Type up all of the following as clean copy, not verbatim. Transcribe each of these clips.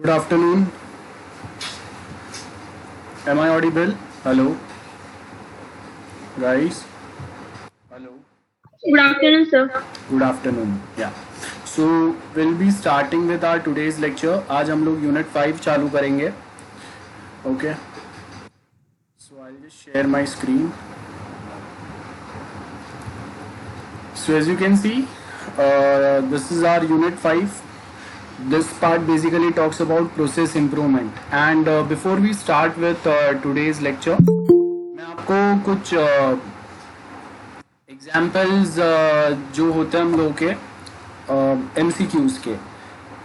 Good afternoon. Am I audible? Hello, guys. Hello. Good afternoon, sir. Good afternoon. Yeah. So we'll be starting with our today's lecture. आज हम लोग unit 5 चालू करेंगे. Okay. So I'll just share my screen. So as you can see, this is our unit 5. This part basically talks about process improvement. And before we start with today's lecture, मैं आपको कुछ examples जो होते हैं हम लोगों के MCQs के,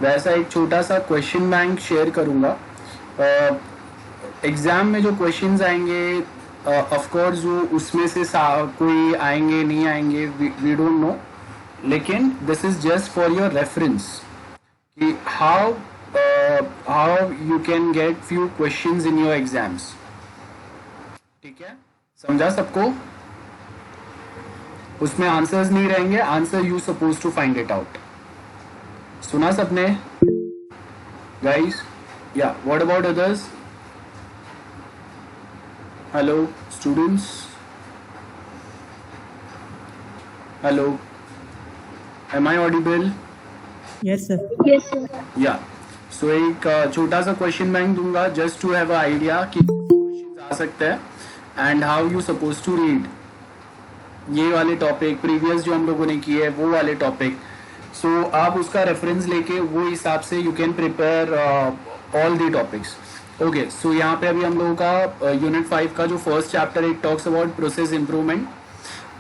वैसा एक छोटा सा क्वेश्चन बैंक शेयर करूँगा. एग्ज़ाम में जो क्वेश्चंस आएंगे ऑफ कोर्स जो उसमें से कोई आएंगे नहीं आएंगे वी डोंट नो, लेकिन this is just for your reference कि how you can get few questions in your exams. ठीक है, समझा सबको? उसमें आंसर्स नहीं रहेंगे, answer you suppose to find it out. सुना सबने गाइस? या what about others? Hello students, hello, am I audible? Yes, sir. Yes, sir. Yeah so एक छोटा सा क्वेश्चन बैंक दूंगा just to have a idea कि क्वेश्चंस आ सकते हैं and how you suppose to read ये वाले टॉपिक, प्रीवियस जो हम लोगों ने किए वो वाले टॉपिक. सो आप उसका रेफरेंस लेके वो हिसाब से you can prepare all the topics. Okay, so यहाँ पे अभी हम लोगों का यूनिट 5 का जो first chapter it talks about process improvement.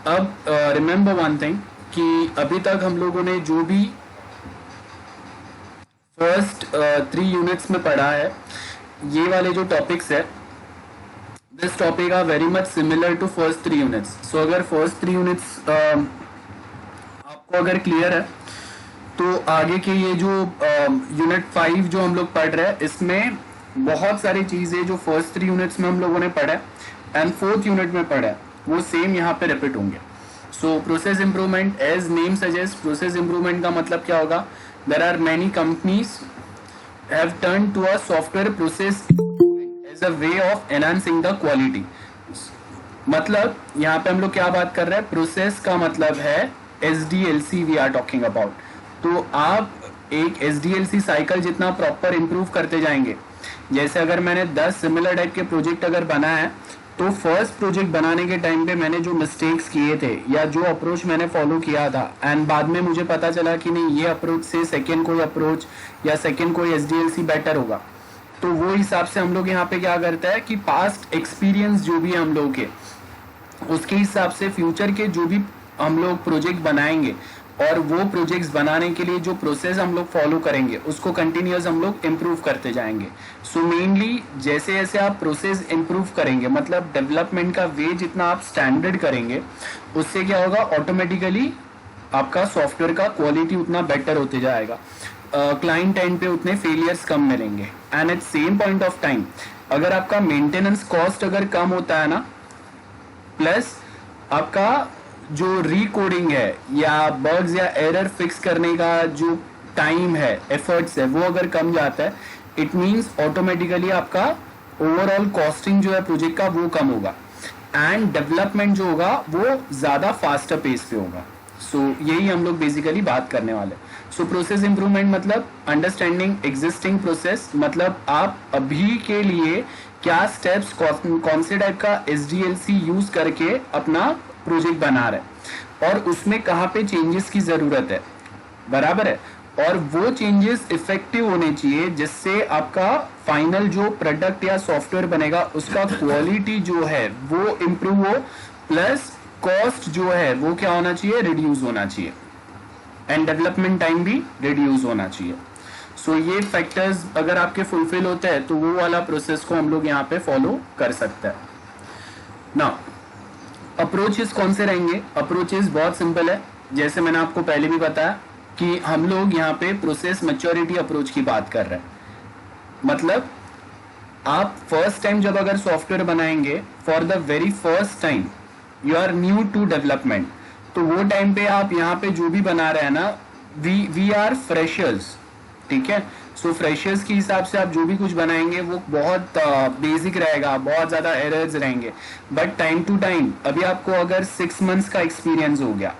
अब रिमेंबर वन थिंग कि अभी तक हम लोगों ने जो भी फर्स्ट 3 यूनिट्स में पढ़ा है, ये वाले जो टॉपिक्स है, this topic are very much similar to first 3 units. So अगर फर्स्ट 3 यूनिट्स आपको अगर क्लियर है तो आगे के ये जो यूनिट 5 जो हम लोग पढ़ रहे हैं इसमें बहुत सारी चीज़ें जो फर्स्ट 3 यूनिट्स में हम लोगों ने पढ़ा है एंड फोर्थ यूनिट में पढ़ा है वो सेम यहाँ पे रिपीट होंगे. So process improvement as name suggest, process improvement का मतलब क्या होगा? There are many companies have turn to a software process as a way of enhancing the quality. मतलब यहाँ पे हम लोग क्या बात कर रहे हैं? प्रोसेस का मतलब है SDLC we are talking about. तो आप एक SDLC साइकिल जितना प्रॉपर इंप्रूव करते जाएंगे, जैसे अगर मैंने 10 सिमिलर टाइप के प्रोजेक्ट अगर बनाया है तो फर्स्ट प्रोजेक्ट बनाने के टाइम पे मैंने जो मिस्टेक्स किए थे या जो अप्रोच मैंने फॉलो किया था एंड बाद में मुझे पता चला कि नहीं ये अप्रोच से सेकेंड कोई अप्रोच या सेकेंड कोई SDLC बेटर होगा, तो वो हिसाब से हम लोग यहाँ पे क्या करते हैं कि पास्ट एक्सपीरियंस जो भी हम लोग के उसके हिसाब से फ्यूचर के जो भी हम लोग प्रोजेक्ट बनाएंगे और वो प्रोजेक्ट्स बनाने के लिए जो प्रोसेस हम लोग फॉलो करेंगे उसको कंटिन्यूअस हम लोग इम्प्रूव करते जाएंगे. सो मेनली जैसे जैसे आप प्रोसेस इम्प्रूव करेंगे, मतलब डेवलपमेंट का वे जितना आप स्टैंडर्ड करेंगे, उससे क्या होगा? ऑटोमेटिकली आपका सॉफ्टवेयर का क्वालिटी उतना बेटर होते जाएगा, क्लाइंट एंड पे उतने फेलियर्स कम मिलेंगे and at same point of time अगर आपका मेंटेनेंस कॉस्ट अगर कम होता है ना, प्लस आपका जो रिकोडिंग है या बग्स या एरर फिक्स करने का जो टाइम है, एफर्ट्स है, वो अगर कम जाता है, इट मींस ऑटोमेटिकली आपका ओवरऑल कॉस्टिंग जो है प्रोजेक्ट का वो कम होगा एंड डेवलपमेंट जो होगा वो ज़्यादा फास्टर पेस पे होगा. सो यही हम लोग बेसिकली बात करने वाले. सो प्रोसेस इंप्रूवमेंट मतलब अंडरस्टैंडिंग एग्जिस्टिंग प्रोसेस, मतलब आप अभी के लिए क्या स्टेप्स कौन से टाइप का SDLC यूज करके अपना प्रोजेक्ट बना रहे और उसमें कहाँ पे चेंजेस की ज़रूरत है, बराबर है, और वो चेंजेस इफेक्टिव होने चाहिए जिससे आपका फाइनल जो प्रोडक्ट या सॉफ्टवेयर बनेगा उसका क्वालिटी जो है वो इम्प्रूव हो, प्लस कॉस्ट जो है वो क्या होना चाहिए? रिड्यूस होना चाहिए एंड डेवलपमेंट टाइम भी रिड्यूस होना चाहिए. सो ये फैक्टर्स अगर आपके फुलफिल होते हैं तो वो वाला प्रोसेस को हम लोग यहाँ पे फॉलो कर सकते हैं. ना अप्रोचेस कौन से रहेंगे? अप्रोचेस बहुत सिंपल है, जैसे मैंने आपको पहले भी बताया कि हम लोग यहाँ पे प्रोसेस मैच्योरिटी अप्रोच की बात कर रहे हैं. मतलब आप फर्स्ट टाइम जब अगर सॉफ्टवेयर बनाएंगे, for the very first time you are new to development, तो वो टाइम पे आप यहाँ पे जो भी बना रहे हैं ना, वी आर फ्रेशर्स. ठीक है। सो फ्रेशर्स के हिसाब से आप जो भी कुछ बनाएंगे वो बहुत बेसिक रहेगा, बहुत ज़्यादा एरर्स रहेंगे, बट टाइम टू टाइम अभी आपको अगर 6 मंथ्स का एक्सपीरियंस हो गया,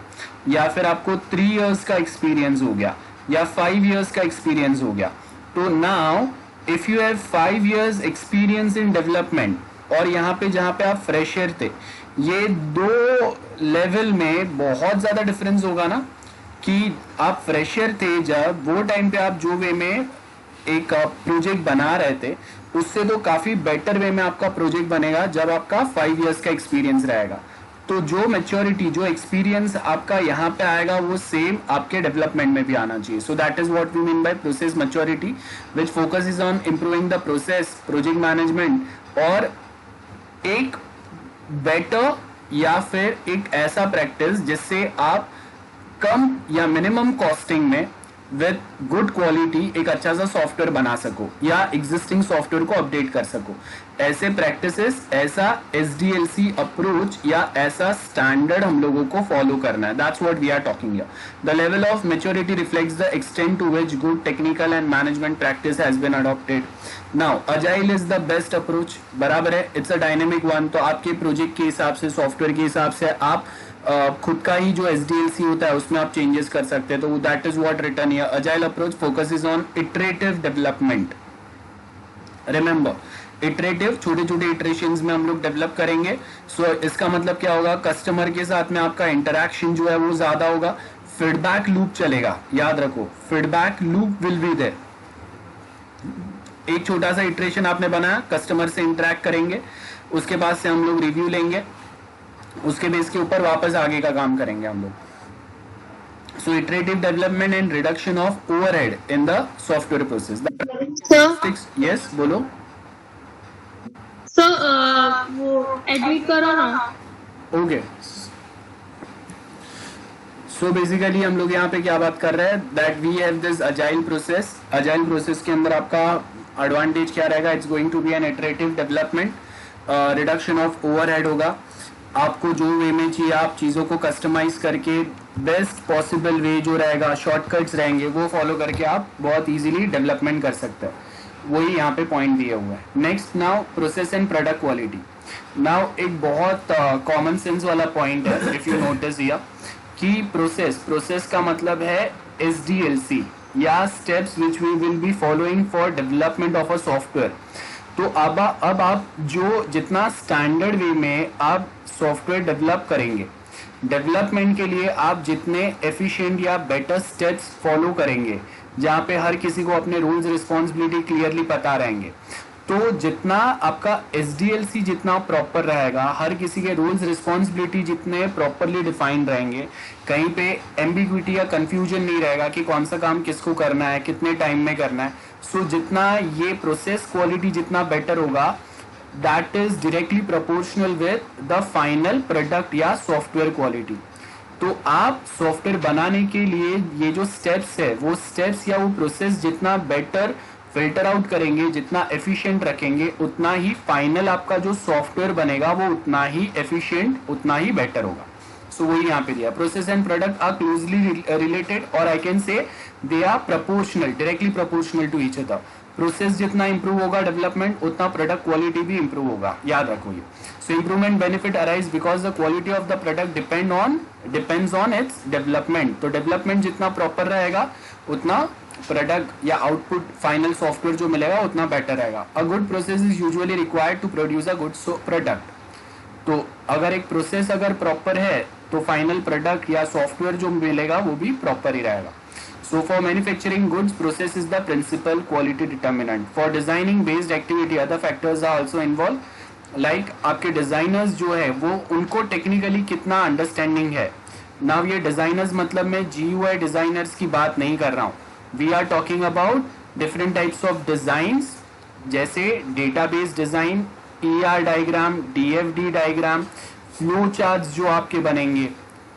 या फिर आपको 3 इयर्स का एक्सपीरियंस हो गया, या 5 इयर्स का एक्सपीरियंस हो गया, तो now if you have 5 years experience in development, और यहाँ पे जहाँ पे आप फ्रेशर थे, ये दो लेवल में बहुत ज़्यादा डिफरेंस होगा ना, कि आप फ्रेशर थे जब वो टाइम पे आप जो वे में एक प्रोजेक्ट बना रहे थे, उससे तो काफ़ी बेटर वे में आपका प्रोजेक्ट बनेगा जब आपका 5 इयर्स का एक्सपीरियंस रहेगा। तो जो मैच्योरिटी, जो एक्सपीरियंस आपका यहाँ पे आएगा, वो सेम आपके डेवलपमेंट में भी आना चाहिए। So that is what we mean by process maturity, which focus is on improving the process, project management, और एक बेटर या फिर एक ऐसा प्रैक्टिस जिससे आप कम या मिनिमम कॉस्टिंग में विद गुड क्वालिटी एक अच्छा सा सॉफ्टवेयर बना सको, या एग्जिस्टिंग सॉफ्टवेयर को अपडेट कर सको। ऐसे प्रैक्टिसेस, ऐसा SDLC अप्रोच या ऐसा स्टैंडर्ड हम लोगों को फॉलो करना है। That's what we are talking here. The level of maturity reflects the extent to which good technical and management practice has been adopted. Now agile is the best approach, बराबर है, it's a dynamic one. तो आपके project के हिसाब से, software के हिसाब से आप खुद का ही जो SDLC होता है उसमें आप चेंजेस कर सकते हैं। तो that is what return here. Agile approach focuses on iterative development. Remember, iterative, छोटे छोटे इटरेशंस में हम लोग डेवलप करेंगे। सो इसका मतलब क्या होगा, कस्टमर के साथ में आपका इंटरेक्शन जो है वो ज्यादा होगा, फीडबैक लूप चलेगा, याद रखो, feedback loop will be there. एक छोटा सा इटरेशन आपने बनाया, कस्टमर से इंटरेक्ट करेंगे, उसके बाद से हम लोग रिव्यू लेंगे, उसके बेस के ऊपर वापस आगे का काम करेंगे हम लोग। So iterative development and reduction of overhead in the software process. Sir yes, बोलो। सर वो एडिट करो ना। ओके, सो बेसिकली हम लोग यहाँ पे क्या बात कर रहे हैं, that we have this agile process. Agile process के अंदर आपका एडवांटेज क्या रहेगा, it's going to be an iterative development, reduction of overhead होगा। आपको जो वे में चाहिए आप चीज़ों को कस्टमाइज करके बेस्ट पॉसिबल वे जो रहेगा, शॉर्टकट्स रहेंगे, वो फॉलो करके आप बहुत इजीली डेवलपमेंट कर सकते हैं। वही यहाँ पे पॉइंट दिया हुआ है। Next, now process and product quality. Now एक बहुत कॉमन सेंस वाला पॉइंट है, इफ यू नोटिस हियर, कि प्रोसेस का मतलब है SDLC या steps which we will be following for development of a software. तो अब आप जो जितना स्टैंडर्ड वे में आप सॉफ्टवेयर डेवलप करेंगे, डेवलपमेंट के लिए आप जितने एफिशिएंट या बेटर स्टेप्स फॉलो करेंगे, जहाँ पे हर किसी को अपने रूल्स रिस्पॉन्सिबिलिटी क्लियरली पता रहेंगे, तो जितना आपका SDLC जितना प्रॉपर रहेगा, हर किसी के रूल्स रिस्पॉन्सिबिलिटी जितने प्रॉपरली डिफाइन रहेंगे, कहीं पे एम्बिग्विटी या कंफ्यूजन नहीं रहेगा कि कौन सा काम किसको करना है, कितने टाइम में करना है। सो जितना ये प्रोसेस क्वालिटी जितना बेटर होगा, that is directly proportional with the final product या सॉफ्टवेयर क्वालिटी। तो आप सॉफ्टवेयर बनाने के लिए ये जो स्टेप्स है, वो स्टेप्स या वो प्रोसेस जितना बेटर फिल्टर आउट करेंगे, जितना एफिशिएंट रखेंगे, उतना ही फाइनल आपका जो सॉफ्टवेयर बनेगा वो उतना ही एफिशिएंट, उतना ही बेटर होगा। सो वही यहाँ पे दिया, process and product are closely related, और I can say they are proportional, directly proportional to each other. Process जितना इंप्रूव होगा डेवलपमेंट, उतना प्रोडक्ट क्वालिटी भी इंप्रूव होगा, याद रखो ये। So improvement benefit arise because the quality of the product depends on its development. तो development जितना प्रॉपर रहेगा, उतना प्रोडक्ट या आउटपुट फाइनल सॉफ्टवेयर जो मिलेगा उतना बेटर रहेगा। A good process is usually required to produce a good product. तो अगर एक प्रोसेस अगर प्रॉपर है, तो फाइनल प्रोडक्ट या सॉफ्टवेयर जो मिलेगा वो भी प्रॉपर ही रहेगा। So for manufacturing goods, process is the principal quality determinant. For designing based activity, other factors are also involved. Like आपके डिजाइनर्स जो है वो उनको टेक्निकली कितना अंडरस्टैंडिंग है। नाउ ये डिजाइनर्स मतलब मैं GUI डिजाइनर्स की बात नहीं कर रहा हूँ। We are talking about different types of designs, जैसे database design, ER diagram, DFD diagram, flow charts जो आपके बनेंगे,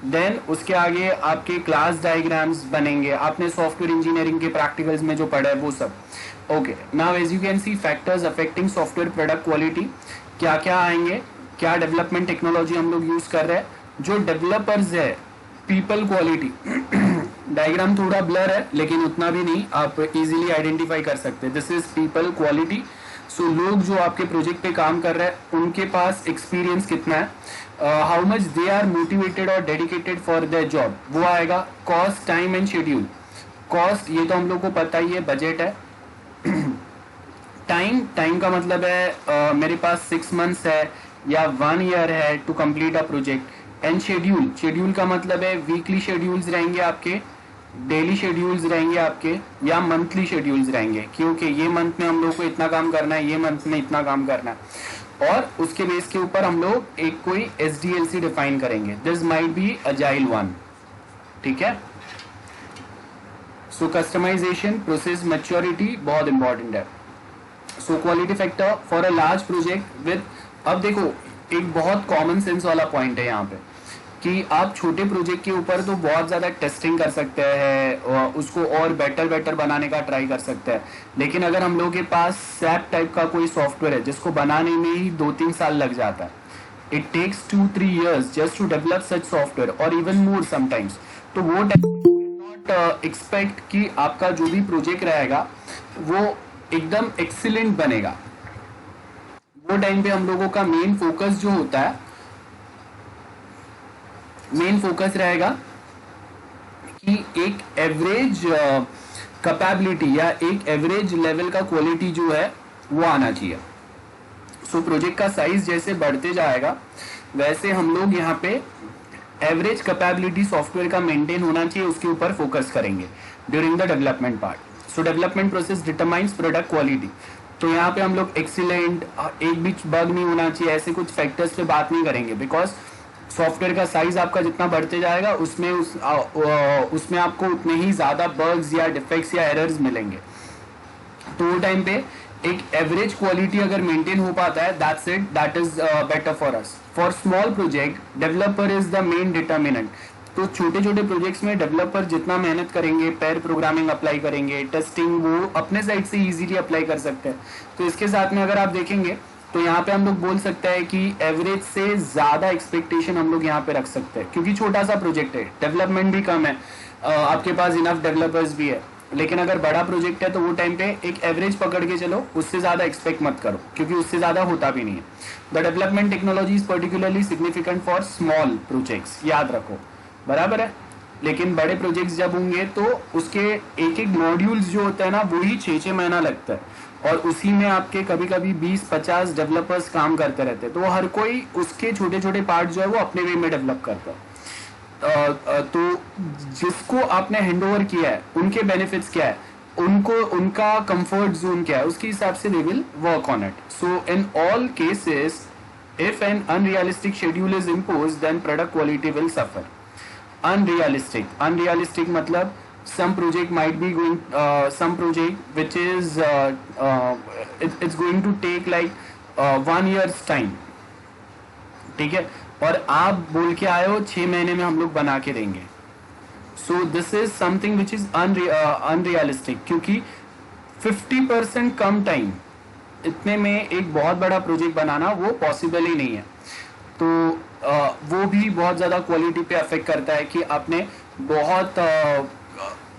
देन उसके आगे आपके क्लास डायग्राम्स बनेंगे, आपने सॉफ्टवेयर इंजीनियरिंग के प्रैक्टिकल्स में जो पढ़ा है वो सब। Okay, now as you can see factors affecting software product quality क्या क्या आएंगे, क्या डेवलपमेंट टेक्नोलॉजी हम लोग यूज कर रहे हैं, जो डेवलपर्स है, पीपल क्वालिटी डायग्राम थोड़ा ब्लर है लेकिन उतना भी नहीं, आप इजीली आइडेंटिफाई कर सकते हैं। This is people quality. So लोग जो आपके प्रोजेक्ट पे काम कर रहे हैं उनके पास एक्सपीरियंस कितना है, how much they are motivated और डेडिकेटेड फॉर देयर जॉब, वो आएगा। Cost, time and schedule. Cost ये तो हम लोग को पता ही है, बजट है। टाइम का मतलब है मेरे पास 6 मंथ्स है या 1 ईयर है to complete a project. And schedule का मतलब है वीकली शेड्यूल्स रहेंगे आपके, डेली शेड्यूल्स रहेंगे आपके, या मंथली शेड्यूल्स रहेंगे, क्योंकि ये मंथ में हम लोग को इतना काम करना है, ये मंथ में इतना काम करना है, और उसके बेस के ऊपर हम लोग एक कोई SDLC डिफाइन करेंगे। This might be agile one, ठीक है। सो कस्टमाइजेशन, प्रोसेस मैच्योरिटी बहुत इंपॉर्टेंट है। So quality factor for a large project with, अब देखो एक बहुत कॉमन सेंस वाला पॉइंट है यहाँ पे कि आप छोटे प्रोजेक्ट के ऊपर तो बहुत ज़्यादा टेस्टिंग कर सकते हैं और उसको और बेटर बनाने का ट्राई कर सकते हैं, लेकिन अगर हम लोग के पास SAP टाइप का कोई सॉफ्टवेयर है जिसको बनाने में ही 2-3 साल लग जाता है, it takes 2-3 years just to develop such software और इवन मोर समटाइम्स, तो वो नॉट एक्सपेक्ट कि आपका जो भी प्रोजेक्ट रहेगा वो एकदम एक्सीलेंट बनेगा। वो टाइम पे हम लोगों का मेन फोकस जो होता है, मेन फोकस रहेगा कि एक एवरेज कैपेबिलिटी या एक एवरेज लेवल का क्वालिटी जो है वो आना चाहिए। सो प्रोजेक्ट का साइज जैसे बढ़ते जाएगा वैसे हम लोग यहाँ पे एवरेज कैपेबिलिटी सॉफ्टवेयर का मेंटेन होना चाहिए, उसके ऊपर फोकस करेंगे during the development part. So development process determines product quality, तो यहाँ पे हम लोग एक्सीलेंट, एक भी बग नहीं होना चाहिए, ऐसे कुछ फैक्टर्स पे बात नहीं करेंगे, बिकॉज सॉफ्टवेयर का साइज आपका जितना बढ़ते जाएगा उसमें आपको उतने ही ज़्यादा बग्स या डिफेक्ट्स या एरर्स मिलेंगे। तो वो टाइम पे एक एवरेज क्वालिटी अगर मेंटेन हो पाता है, that's it, that is better for us. For small project developer is the main determinant. तो छोटे छोटे प्रोजेक्ट्स में डेवलपर जितना मेहनत करेंगे, पेयर प्रोग्रामिंग अप्लाई करेंगे, टेस्टिंग वो अपने साइड से इजीली अप्लाई कर सकते हैं। तो इसके साथ में अगर आप देखेंगे तो यहाँ पे हम लोग बोल सकते हैं कि एवरेज से ज़्यादा एक्सपेक्टेशन हम लोग यहाँ पे रख सकते हैं, क्योंकि छोटा सा प्रोजेक्ट है, डेवलपमेंट भी कम है, आपके पास इनफ डेवलपर्स भी है। लेकिन अगर बड़ा प्रोजेक्ट है तो वो टाइम पे एक एवरेज पकड़ के चलो, उससे ज़्यादा एक्सपेक्ट मत करो, क्योंकि उससे ज़्यादा होता भी नहीं है। The development technology is particularly significant for small projects, याद रखो, बराबर है। लेकिन बड़े प्रोजेक्ट्स जब होंगे तो उसके एक एक मॉड्यूल्स जो होता है ना, वही 6-6 महीना लगता है, और उसी में आपके कभी कभी 20-50 डेवलपर्स काम करते रहते हैं, तो हर कोई उसके छोटे छोटे पार्ट जो है वो अपने वे में डेवलप करता है। तो जिसको आपने हैंडओवर किया है उनके बेनिफिट्स क्या है, उनको उनका कंफर्ट जोन क्या है, उसके हिसाब से they will work on it. So in all cases if N unrealistic schedule is imposed then product quality will suffer. Unrealistic मतलब some project might be going, some project which is it's going to take like 1 year's time, ठीक है, और आप बोल के आए हो 6 महीने में हम लोग बना के देंगे। सो this is something which is unrealistic, क्योंकि 50% कम टाइम, इतने में एक बहुत बड़ा प्रोजेक्ट बनाना वो पॉसिबल ही नहीं है। तो वो भी बहुत ज़्यादा क्वालिटी पे अफेक्ट करता है कि आपने बहुत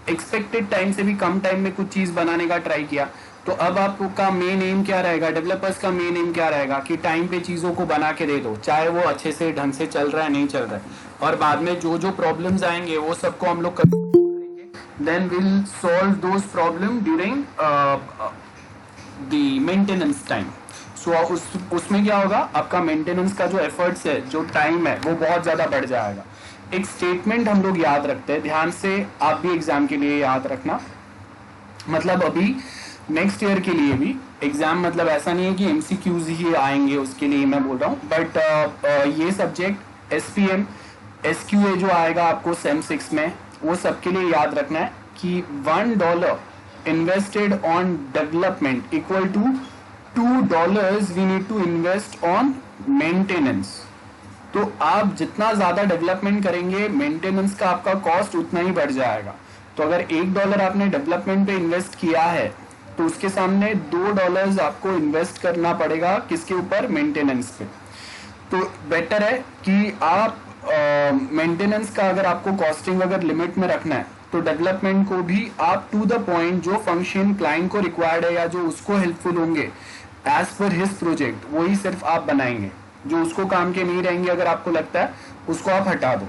एक्सपेक्टेड टाइम से भी कम टाइम में कुछ चीज़ बनाने का ट्राई किया, तो अब आपका मेन एम क्या रहेगा, डेवलपर्स का मेन एम क्या रहेगा कि टाइम पे चीज़ों को बना के दे दो, चाहे वो अच्छे से ढंग से चल रहा है नहीं चल रहा है, और बाद में जो जो प्रॉब्लम्स आएंगे वो सबको हम लोग करेंगे, then will solve those problem during the maintenance time. So उसमें क्या होगा, आपका मेंटेनेंस का जो एफर्ट्स है, जो टाइम है, वो बहुत ज़्यादा बढ़ जाएगा। एक स्टेटमेंट हम लोग याद रखते हैं, ध्यान से आप भी एग्जाम के लिए याद रखना, मतलब अभी नेक्स्ट ईयर के लिए भी एग्जाम, मतलब ऐसा नहीं है कि MCQs ही आएंगे, उसके लिए मैं बोल रहा हूँ, बट ये सब्जेक्ट SPM SQA जो आएगा आपको सेम 6 में, वो सबके लिए याद रखना है कि $1 invested on development equal to $2 we need to invest on maintenance. तो आप जितना ज़्यादा डेवलपमेंट करेंगे, मेंटेनेंस का आपका कॉस्ट उतना ही बढ़ जाएगा। तो अगर $1 आपने डेवलपमेंट पे इन्वेस्ट किया है तो उसके सामने $2 आपको इन्वेस्ट करना पड़ेगा, किसके ऊपर, मेंटेनेंस पे। तो बेटर है कि आप मेंटेनेंस का अगर आपको कॉस्टिंग अगर लिमिट में रखना है तो डेवलपमेंट को भी आप टू द पॉइंट जो फंक्शन क्लाइंट को रिक्वायर्ड है या जो उसको हेल्पफुल होंगे एज पर हिज प्रोजेक्ट वही सिर्फ आप बनाएंगे, जो उसको काम के नहीं रहेंगे अगर आपको लगता है उसको आप हटा दो।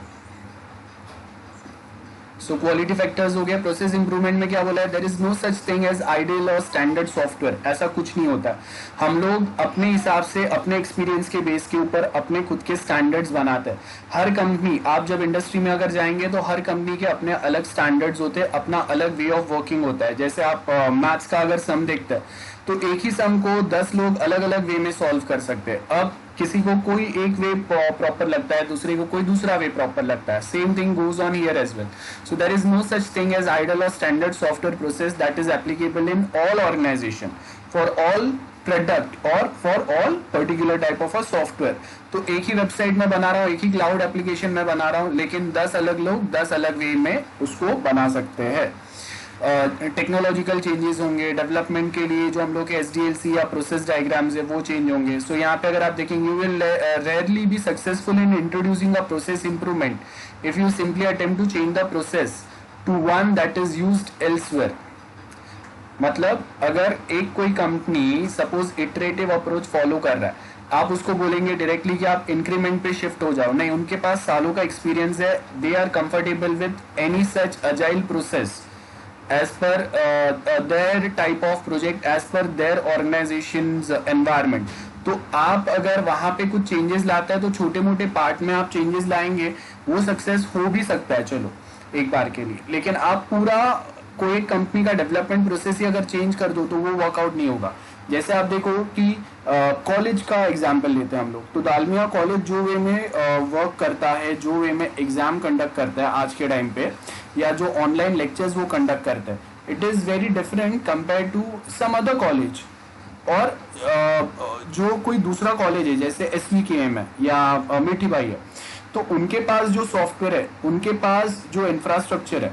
सो क्वालिटी फैक्टर्स हो गया। प्रोसेस इंप्रूवमेंट में क्या बोला है, there is no such thing as ideal और स्टैंडर्ड सॉफ्टवेयर, ऐसा कुछ नहीं होता। हम लोग अपने हिसाब से अपने एक्सपीरियंस के बेस के ऊपर अपने खुद के स्टैंडर्ड्स बनाते हैं। हर कंपनी, आप जब इंडस्ट्री में अगर जाएंगे तो हर कंपनी के अपने अलग स्टैंडर्ड्स होते हैं, अपना अलग वे ऑफ वर्किंग होता है। जैसे आप मैथ्स का अगर सम देखते हैं तो एक ही सम को 10 लोग अलग अलग वे में सॉल्व कर सकते हैं। अब किसी को कोई एक वे प्रॉपर लगता है, दूसरे को कोई दूसरा वे प्रॉपर लगता है। Same thing goes on here as well. So there is no such thing as ideal और standard software process that is applicable in all organization for all product और for all particular type of a software. तो एक ही website में बना रहा हूँ, एक ही cloud application में बना रहा हूँ, लेकिन 10 अलग लोग 10 अलग वे में उसको बना सकते हैं। टेक्नोलॉजिकल चेंजेस होंगे, डेवलपमेंट के लिए जो हम लोग के SDLC या प्रोसेस डायग्राम्स है वो चेंज होंगे। सो यहाँ पे अगर आप देखेंगे, you will rarely be successful in introducing a process improvement if you simply attempt to change the process to one that is used elsewhere. मतलब अगर एक कोई company suppose iterative approach follow कर रहा है, आप उसको बोलेंगे डायरेक्टली कि आप इंक्रीमेंट पे शिफ्ट हो जाओ, नहीं, उनके पास सालों का एक्सपीरियंस है। They are comfortable with any such agile process as per their type of project, as per their organization's environment। तो आप अगर वहां पे कुछ चेंजेस लाता है तो छोटे मोटे पार्ट में आप चेंजेस लाएंगे, वो सक्सेस हो भी सकता है चलो एक बार के लिए, लेकिन आप पूरा कोई कंपनी का डेवलपमेंट प्रोसेस ही अगर चेंज कर दो तो वो वर्कआउट नहीं होगा। जैसे आप देखो कि कॉलेज का एग्जाम्पल लेते हैं हम लोग, तो दालमिया कॉलेज जो वे में वर्क करता है, जो वे में एग्जाम कंडक्ट करता है आज के टाइम पे, या जो ऑनलाइन लेक्चर्स वो कंडक्ट करता है, it is very different compare to some other college. और जो कोई दूसरा कॉलेज है जैसे SVKM है या मिठी बाई है, तो उनके पास जो सॉफ्टवेयर है, उनके पास जो इंफ्रास्ट्रक्चर है,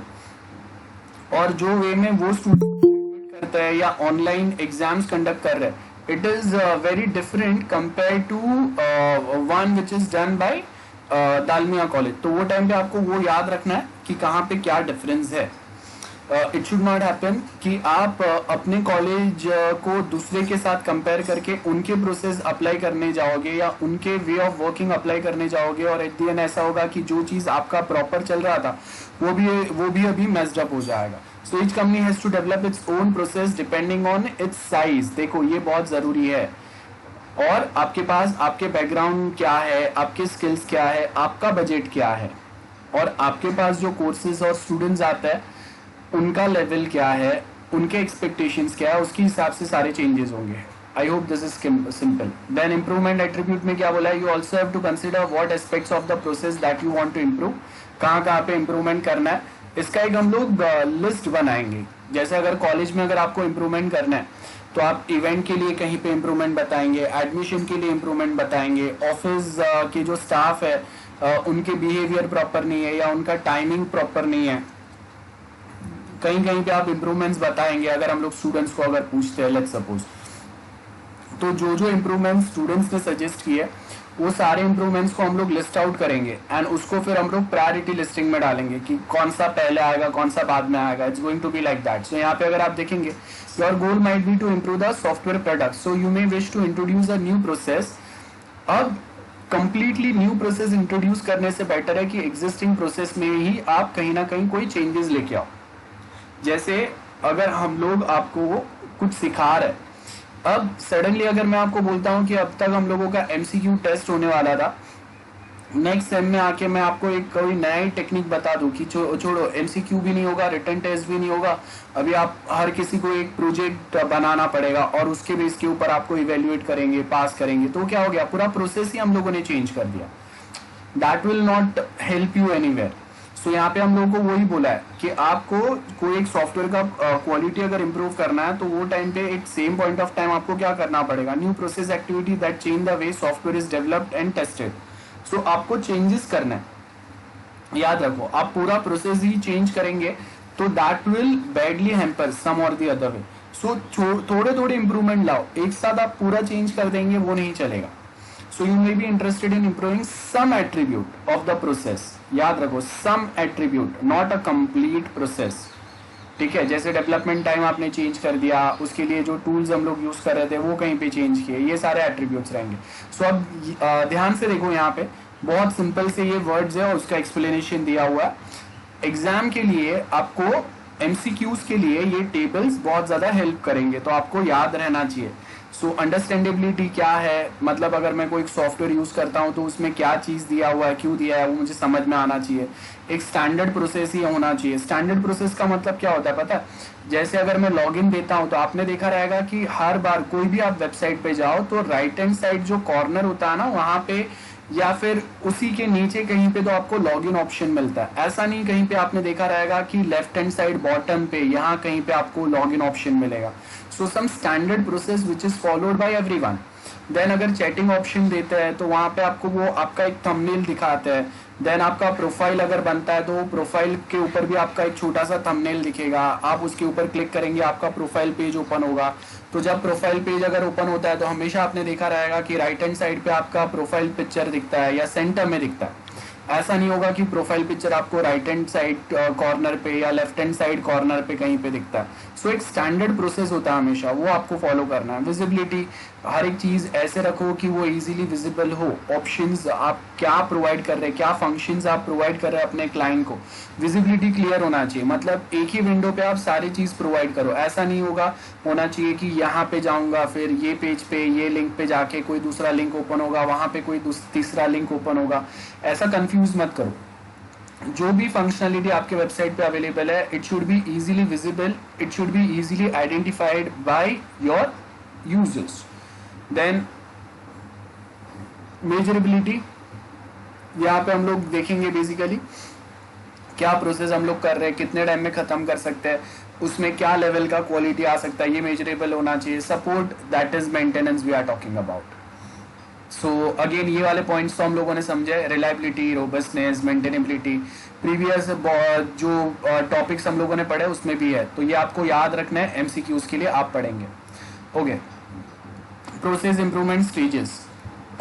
और जो वे में वो स्टूडेंट करता है या ऑनलाइन एग्जाम्स कंडक्ट कर रहे हैं, it is very different compare to one which is done by Dalmia college. तो वो टाइम पे आपको वो याद रखना है कि कहाँ पे क्या डिफरेंस है। इट शुड नॉट हैपन कि आप अपने कॉलेज को दूसरे के साथ कंपेयर करके उनके प्रोसेस अप्लाई करने जाओगे या उनके वे ऑफ वर्किंग अप्लाई करने जाओगे, और एट द एंड ऐसा होगा कि जो चीज़ आपका प्रॉपर चल रहा था वो भी अभी मेस्ड अप हो जाएगा। So each company has to develop its own process depending on its size. देखो ये बहुत ज़रूरी है। और आपके पास आपके बैकग्राउंड क्या है, आपके स्किल्स क्या है, आपका बजट क्या है, और आपके पास जो कोर्सेज और स्टूडेंट्स आते हैं उनका लेवल क्या है, उनके एक्सपेक्टेशंस क्या है, उसके हिसाब से सारे चेंजेस होंगे। I hope this is simple. Then improvement attribute में क्या बोला है, you also have to consider what aspects of the process that you want to improve, कहाँ कहाँ पे इम्प्रूवमेंट करना है। इसका एक हम लोग लिस्ट बनाएंगे। जैसे अगर कॉलेज में अगर आपको इम्प्रूवमेंट करना है तो आप इवेंट के लिए कहीं पे इम्प्रूवमेंट बताएंगे, एडमिशन के लिए इम्प्रूवमेंट बताएंगे, ऑफिस के जो स्टाफ है उनके बिहेवियर प्रॉपर नहीं है या उनका टाइमिंग प्रॉपर नहीं है, कहीं कहीं पे आप इम्प्रूवमेंट्स बताएंगे। अगर हम लोग स्टूडेंट्स को अगर पूछते हैं लेट्स सपोज, तो जो जो इम्प्रूवमेंट्स स्टूडेंट्स ने सजेस्ट किए वो सारे इम्प्रूवमेंट्स को हम लोग लिस्ट आउट करेंगे एंड उसको फिर हम लोग प्रायोरिटी लिस्टिंग में डालेंगे कि कौन सा पहले आएगा कौन सा बाद में आएगा। It's going to be like that. So यहाँ पे अगर आप देखेंगे, your goal might be to improve the software product, so you may wish to introduce a new process. अब कंप्लीटली न्यू प्रोसेस इंट्रोड्यूस करने से बेटर है कि एग्जिस्टिंग प्रोसेस में ही आप कहीं ना कहीं कोई चेंजेस लेके आओ। जैसे अगर हम लोग आपको कुछ सिखा रहे, अब सडनली अगर मैं आपको बोलता हूं कि अब तक हम लोगों का MCQ टेस्ट होने वाला था, नेक्स्ट सेम में आके मैं आपको एक कोई नई टेक्निक बता दूं कि छोड़ो MCQ भी नहीं होगा, रिटन टेस्ट भी नहीं होगा, अभी आप हर किसी को एक प्रोजेक्ट बनाना पड़ेगा और उसके बेस के ऊपर आपको इवेल्युएट करेंगे, पास करेंगे, तो क्या हो गया, पूरा प्रोसेस ही हम लोगों ने चेंज कर दिया। That will not help you anywhere. So यहाँ पे हम लोगों को वही बोला है कि आपको कोई एक सॉफ्टवेयर का क्वालिटी अगर इंप्रूव करना है तो वो टाइम पे एक सेम पॉइंट ऑफ टाइम आपको क्या करना पड़ेगा, new process activity that change the way software is developed and tested. So आपको चेंजेस करना है, याद रखो, आप पूरा प्रोसेस ही चेंज करेंगे तो दैट विल बैडली हैम्पर सम और द अदर वे। सो थोड़े थोड़े इंप्रूवमेंट लाओ, एक साथ आप पूरा चेंज कर देंगे वो नहीं चलेगा। So you may be interested in improving some attribute of the process. याद रखो, some attribute, not a complete process. ठीक है, जैसे डेवलपमेंट टाइम आपने चेंज कर दिया, उसके लिए जो टूल्स हम लोग यूज कर रहे थे वो कहीं पे चेंज किए, ये सारे एट्रीब्यूट्स रहेंगे. सो अब ध्यान से देखो, यहाँ पे बहुत सिंपल से ये वर्ड्स है और उसका एक्सप्लेनेशन दिया हुआ है. एग्जाम के लिए आपको एमसीक्यूज के लिए ये टेबल्स बहुत ज्यादा हेल्प करेंगे, तो आपको याद रहना चाहिए. सो अंडरस्टैंडेबिलिटी क्या है, मतलब अगर मैं कोई सॉफ्टवेयर यूज करता हूँ तो उसमें क्या चीज दिया हुआ है, क्यों दिया है, वो मुझे समझ में आना चाहिए. एक स्टैंडर्ड प्रोसेस ही होना चाहिए. स्टैंडर्ड प्रोसेस का मतलब क्या होता है पता है? जैसे अगर मैं लॉगिन देता हूँ तो आपने देखा रहेगा कि हर बार कोई भी आप वेबसाइट पे जाओ तो राइट हैंड साइड जो कॉर्नर होता है ना, वहां पे या फिर उसी के नीचे कहीं पे तो आपको लॉगिन ऑप्शन मिलता है. ऐसा नहीं, कहीं पे आपने देखा रहेगा कि लेफ्ट हैंड साइड बॉटम पे यहाँ कहीं पे आपको लॉगिन ऑप्शन मिलेगा. So some standard process which is followed by everyone. Then अगर चैटिंग ऑप्शन देते हैं तो वहां पे आपको वो आपका एक थंबनेल दिखाते हैं. देन आपका प्रोफाइल अगर बनता है तो प्रोफाइल के ऊपर भी आपका एक छोटा सा थंबनेल दिखेगा. आप उसके ऊपर क्लिक करेंगे, आपका प्रोफाइल पेज ओपन होगा. तो जब प्रोफाइल पेज अगर ओपन होता है तो हमेशा आपने देखा रहेगा कि राइट हैंड साइड पे आपका प्रोफाइल पिक्चर दिखता है या सेंटर में दिखता है. ऐसा नहीं होगा कि प्रोफाइल पिक्चर आपको राइट हैंड साइड कॉर्नर पे या लेफ्ट हैंड साइड कॉर्नर पे कहीं पे दिखता है. सो एक स्टैंडर्ड प्रोसेस होता है हमेशा, वो आपको फॉलो करना है. विजिबिलिटी, हर एक चीज ऐसे रखो कि वो इजीली विजिबल हो. ऑप्शंस आप क्या प्रोवाइड कर रहे हैं, क्या फंक्शंस आप प्रोवाइड कर रहे हैं अपने क्लाइंट को, विजिबिलिटी क्लियर होना चाहिए. मतलब एक ही विंडो पे आप सारी चीज प्रोवाइड करो. ऐसा नहीं होना चाहिए कि यहाँ पे जाऊंगा, फिर ये पेज पे ये लिंक पे जाके कोई दूसरा लिंक ओपन होगा, वहां पे कोई तीसरा लिंक ओपन होगा. ऐसा कंफ्यूज मत करो. जो भी फंक्शनलिटी आपके वेबसाइट पे अवेलेबल है, it should be easily visible, it should be easily identified by your users. Then measurability, यहाँ पे हम लोग देखेंगे बेसिकली क्या प्रोसेस हम लोग कर रहे हैं, कितने टाइम में खत्म कर सकते हैं, उसमें क्या लेवल का क्वालिटी आ सकता है, ये मेजरेबल होना चाहिए. Support, that is maintenance we are talking about. So again ये वाले पॉइंट्स तो हम लोगों ने समझे. रिलायबिलिटी, रोबस्टनेस, मेंटेनेबिलिटी, प्रीवियस जो टॉपिक्स हम लोगों ने पढ़े उसमें भी है, तो ये आपको याद रखना है. एमसीक्यूज के लिए आप पढ़ेंगे. Okay, process improvement stages.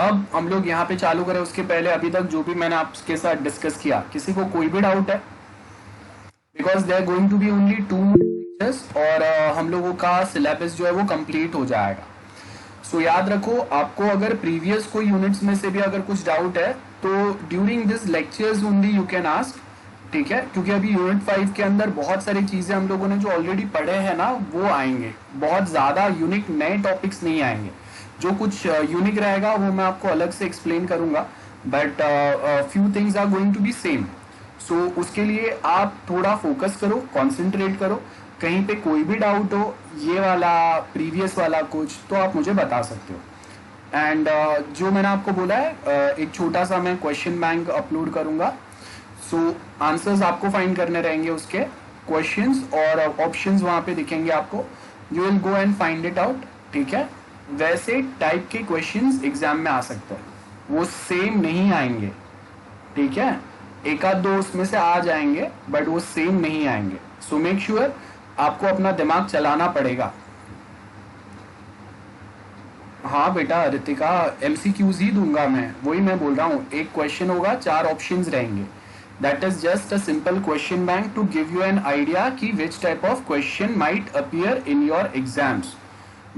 अब हम लोग यहाँ पे चालू करें उसके पहले अभी तक जो भी मैंने आपके साथ डिस्कस किया, किसी को कोई भी डाउट है? Because they are going to be only 2 lectures और हम लोगों का सिलेबस जो है वो कंप्लीट हो जाएगा. सो याद रखो, आपको अगर प्रीवियस कोई यूनिट्स में से भी अगर कुछ डाउट है तो during this lectures only you can ask. ठीक है, क्योंकि अभी यूनिट 5 के अंदर बहुत सारी चीजें हम लोगों ने जो ऑलरेडी पढ़े हैं ना वो आएंगे. बहुत ज्यादा यूनिक नए टॉपिक्स नहीं आएंगे. जो कुछ यूनिक रहेगा वो मैं आपको अलग से एक्सप्लेन करूंगा, but few things are going to be same. So उसके लिए आप थोड़ा फोकस करो, कॉन्सेंट्रेट करो. कहीं पे कोई भी डाउट हो, ये वाला प्रीवियस वाला कुछ, तो आप मुझे बता सकते हो. एंड जो मैंने आपको बोला है, एक छोटा सा मैं क्वेश्चन बैंक अपलोड करूंगा. सो आंसर्स आपको फाइंड करने रहेंगे, उसके क्वेश्चंस और ऑप्शंस वहां पे दिखेंगे आपको. You will go and find it out. ठीक है, वैसे टाइप के क्वेश्चंस एग्जाम में आ सकते हैं, वो सेम नहीं आएंगे. ठीक है, एक आध दो उसमें से आ जाएंगे बट वो सेम नहीं आएंगे. सो मेक श्योर आपको अपना दिमाग चलाना पड़ेगा. हाँ बेटा रितिका, एमसीक्यूज ही दूंगा मैं, वही मैं बोल रहा हूँ. एक क्वेश्चन होगा, 4 ऑप्शंस रहेंगे. That is just a simple question bank to give you an idea कि which type of question might appear in your exams.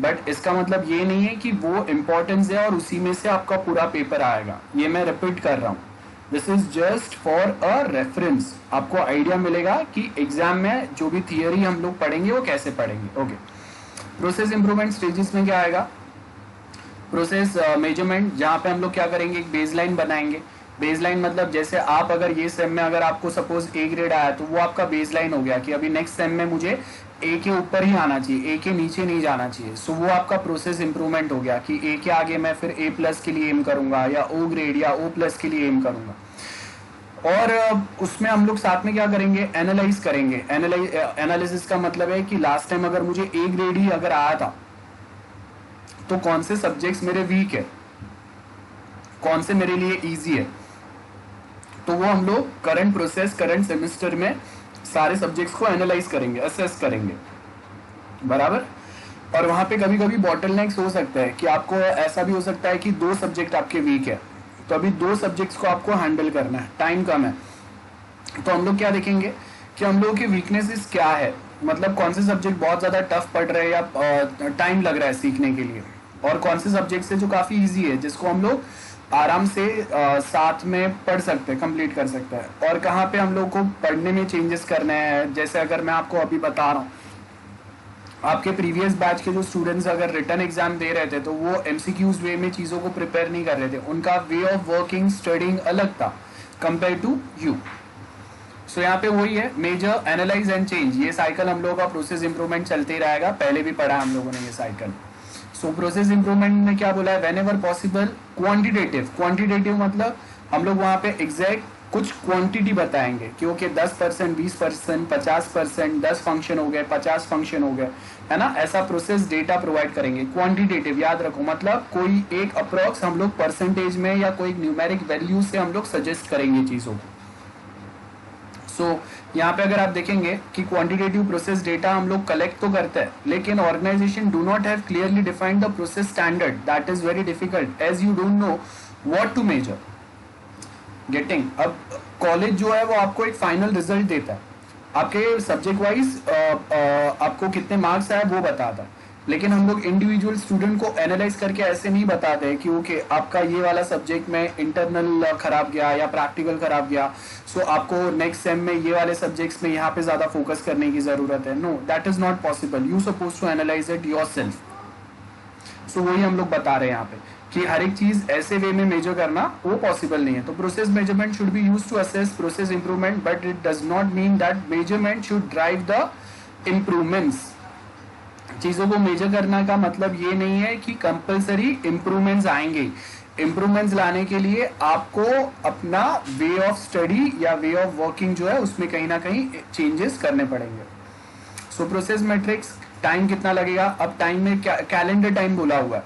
But इसका मतलब ये नहीं है कि वो इम्पोर्टेंस है और उसी में से आपका पूरा पेपर आएगा. ये मैं रिपीट कर रहा हूँ, this is just for a reference. आपको आइडिया मिलेगा कि एग्जाम में जो भी थियरी हम लोग पढ़ेंगे वो कैसे पढ़ेंगे. ओके, प्रोसेस इंप्रूवमेंट स्टेजेस में क्या आएगा? प्रोसेस मेजरमेंट, जहाँ पे हम लोग क्या करेंगे, एक बेसलाइन बनाएंगे. बेसलाइन मतलब जैसे आप अगर ये सेम में अगर आपको सपोज ए ग्रेड आया तो वो आपका बेसलाइन हो गया कि अभी नेक्स्ट सेम में मुझे ए के ऊपर ही आना चाहिए, ए के नीचे नहीं जाना चाहिए. सो वो आपका प्रोसेस इंप्रूवमेंट हो गया कि ए के आगे मैं फिर ए प्लस के लिए एम करूंगा या ओ ग्रेड या ओ प्लस के लिए एम करूंगा. और उसमें हम लोग साथ में क्या करेंगे, एनालाइज करेंगे. एनालिसिस का मतलब है कि लास्ट टाइम अगर मुझे ए ग्रेड ही अगर आया था तो कौन से सब्जेक्ट्स मेरे वीक है, कौन से मेरे लिए इजी है. तो वो हम लोग करंट प्रोसेस, करंट सेमेस्टर में सारे सब्जेक्ट्स को एनालाइज करेंगे, असेस करेंगे. बराबर. और वहाँ पे कभी कभी बॉटलनेक्स हो सकता है कि आपको ऐसा भी हो सकता है कि 2 सब्जेक्ट आपके वीक है, तो अभी 2 सब्जेक्ट्स को आपको हैंडल करना है, टाइम कम है, तो हम लोग क्या देखेंगे कि हम लोगों की वीकनेसेस क्या है, मतलब कौन से सब्जेक्ट बहुत ज़्यादा टफ पड़ रहे हैं या टाइम लग रहा है सीखने के लिए, और कौन से सब्जेक्ट्स है जो काफ़ी ईजी है जिसको हम लोग आराम से साथ में पढ़ सकते हैं, कंप्लीट कर सकते हैं, और कहाँ पे हम लोग को पढ़ने में चेंजेस करने हैं। जैसे अगर मैं आपको अभी बता रहा हूँ, आपके प्रीवियस बैच के जो स्टूडेंट्स अगर रिटर्न एग्जाम दे रहे थे तो वो एमसीक्यूज वे में चीज़ों को प्रिपेयर नहीं कर रहे थे, उनका वे ऑफ वर्किंग स्टडिंग अलग था कंपेयर टू यू। सो यहाँ पे वही है, मेजर, एनालाइज एंड चेंज, ये साइकिल हम लोगों का प्रोसेस इंप्रूवमेंट चलते ही रहेगा, पहले भी पढ़ा हम लोगों ने ये साइकिल। सो प्रोसेस इंप्रूवमेंट में क्या बोला है, when ever possible quantitative, quantitative मतलब हम लोग वहाँ पे एग्जैक्ट कुछ क्वांटिटी बताएंगे कि ओके 10%, 20%, 50%, 10 फंक्शन हो गए, 50 फंक्शन हो गए, है ना, ऐसा प्रोसेस डेटा प्रोवाइड करेंगे। क्वांटिटेटिव याद रखो, मतलब कोई एक अप्रोक्स हम लोग परसेंटेज में या कोई न्यूमेरिक वैल्यू से हम लोग सजेस्ट करेंगे चीज़ों को। सो यहाँ पे अगर आप देखेंगे कि क्वांटिटेटिव प्रोसेस डेटा हम लोग कलेक्ट तो करते हैं, लेकिन organisation do not have clearly defined the process standard, that is very difficult as you don't know what to measure getting. अब कॉलेज जो है वो आपको एक फाइनल रिजल्ट देता है, आपके सब्जेक्ट वाइज आपको कितने मार्क्स आए वो बताता है, लेकिन हम लोग इंडिविजुअल स्टूडेंट को एनालाइज करके ऐसे नहीं बताते कि ओके आपका ये वाला सब्जेक्ट में इंटरनल खराब गया या प्रैक्टिकल खराब गया, सो आपको नेक्स्ट सेम में ये वाले सब्जेक्ट्स में यहाँ पे ज़्यादा फोकस करने की ज़रूरत है। No, that is not possible, you suppose to analyze it yourself. So वही हम लोग बता रहे हैं यहाँ पे कि हर एक चीज ऐसे वे में मेजर करना वो पॉसिबल नहीं है। तो process measurement should be used to assess process improvement, but it does not mean that measurement should drive the improvements. चीजों को मेजर करना का मतलब ये नहीं है कि कंपलसरी इंप्रूवमेंट्स आएंगे। इंप्रूवमेंट्स लाने के लिए आपको अपना वे ऑफ स्टडी या वे ऑफ वर्किंग जो है उसमें कहीं ना कहीं चेंजेस करने पड़ेंगे। सो प्रोसेस मैट्रिक्स, टाइम कितना लगेगा, अब टाइम में क्या कैलेंडर टाइम बोला हुआ है,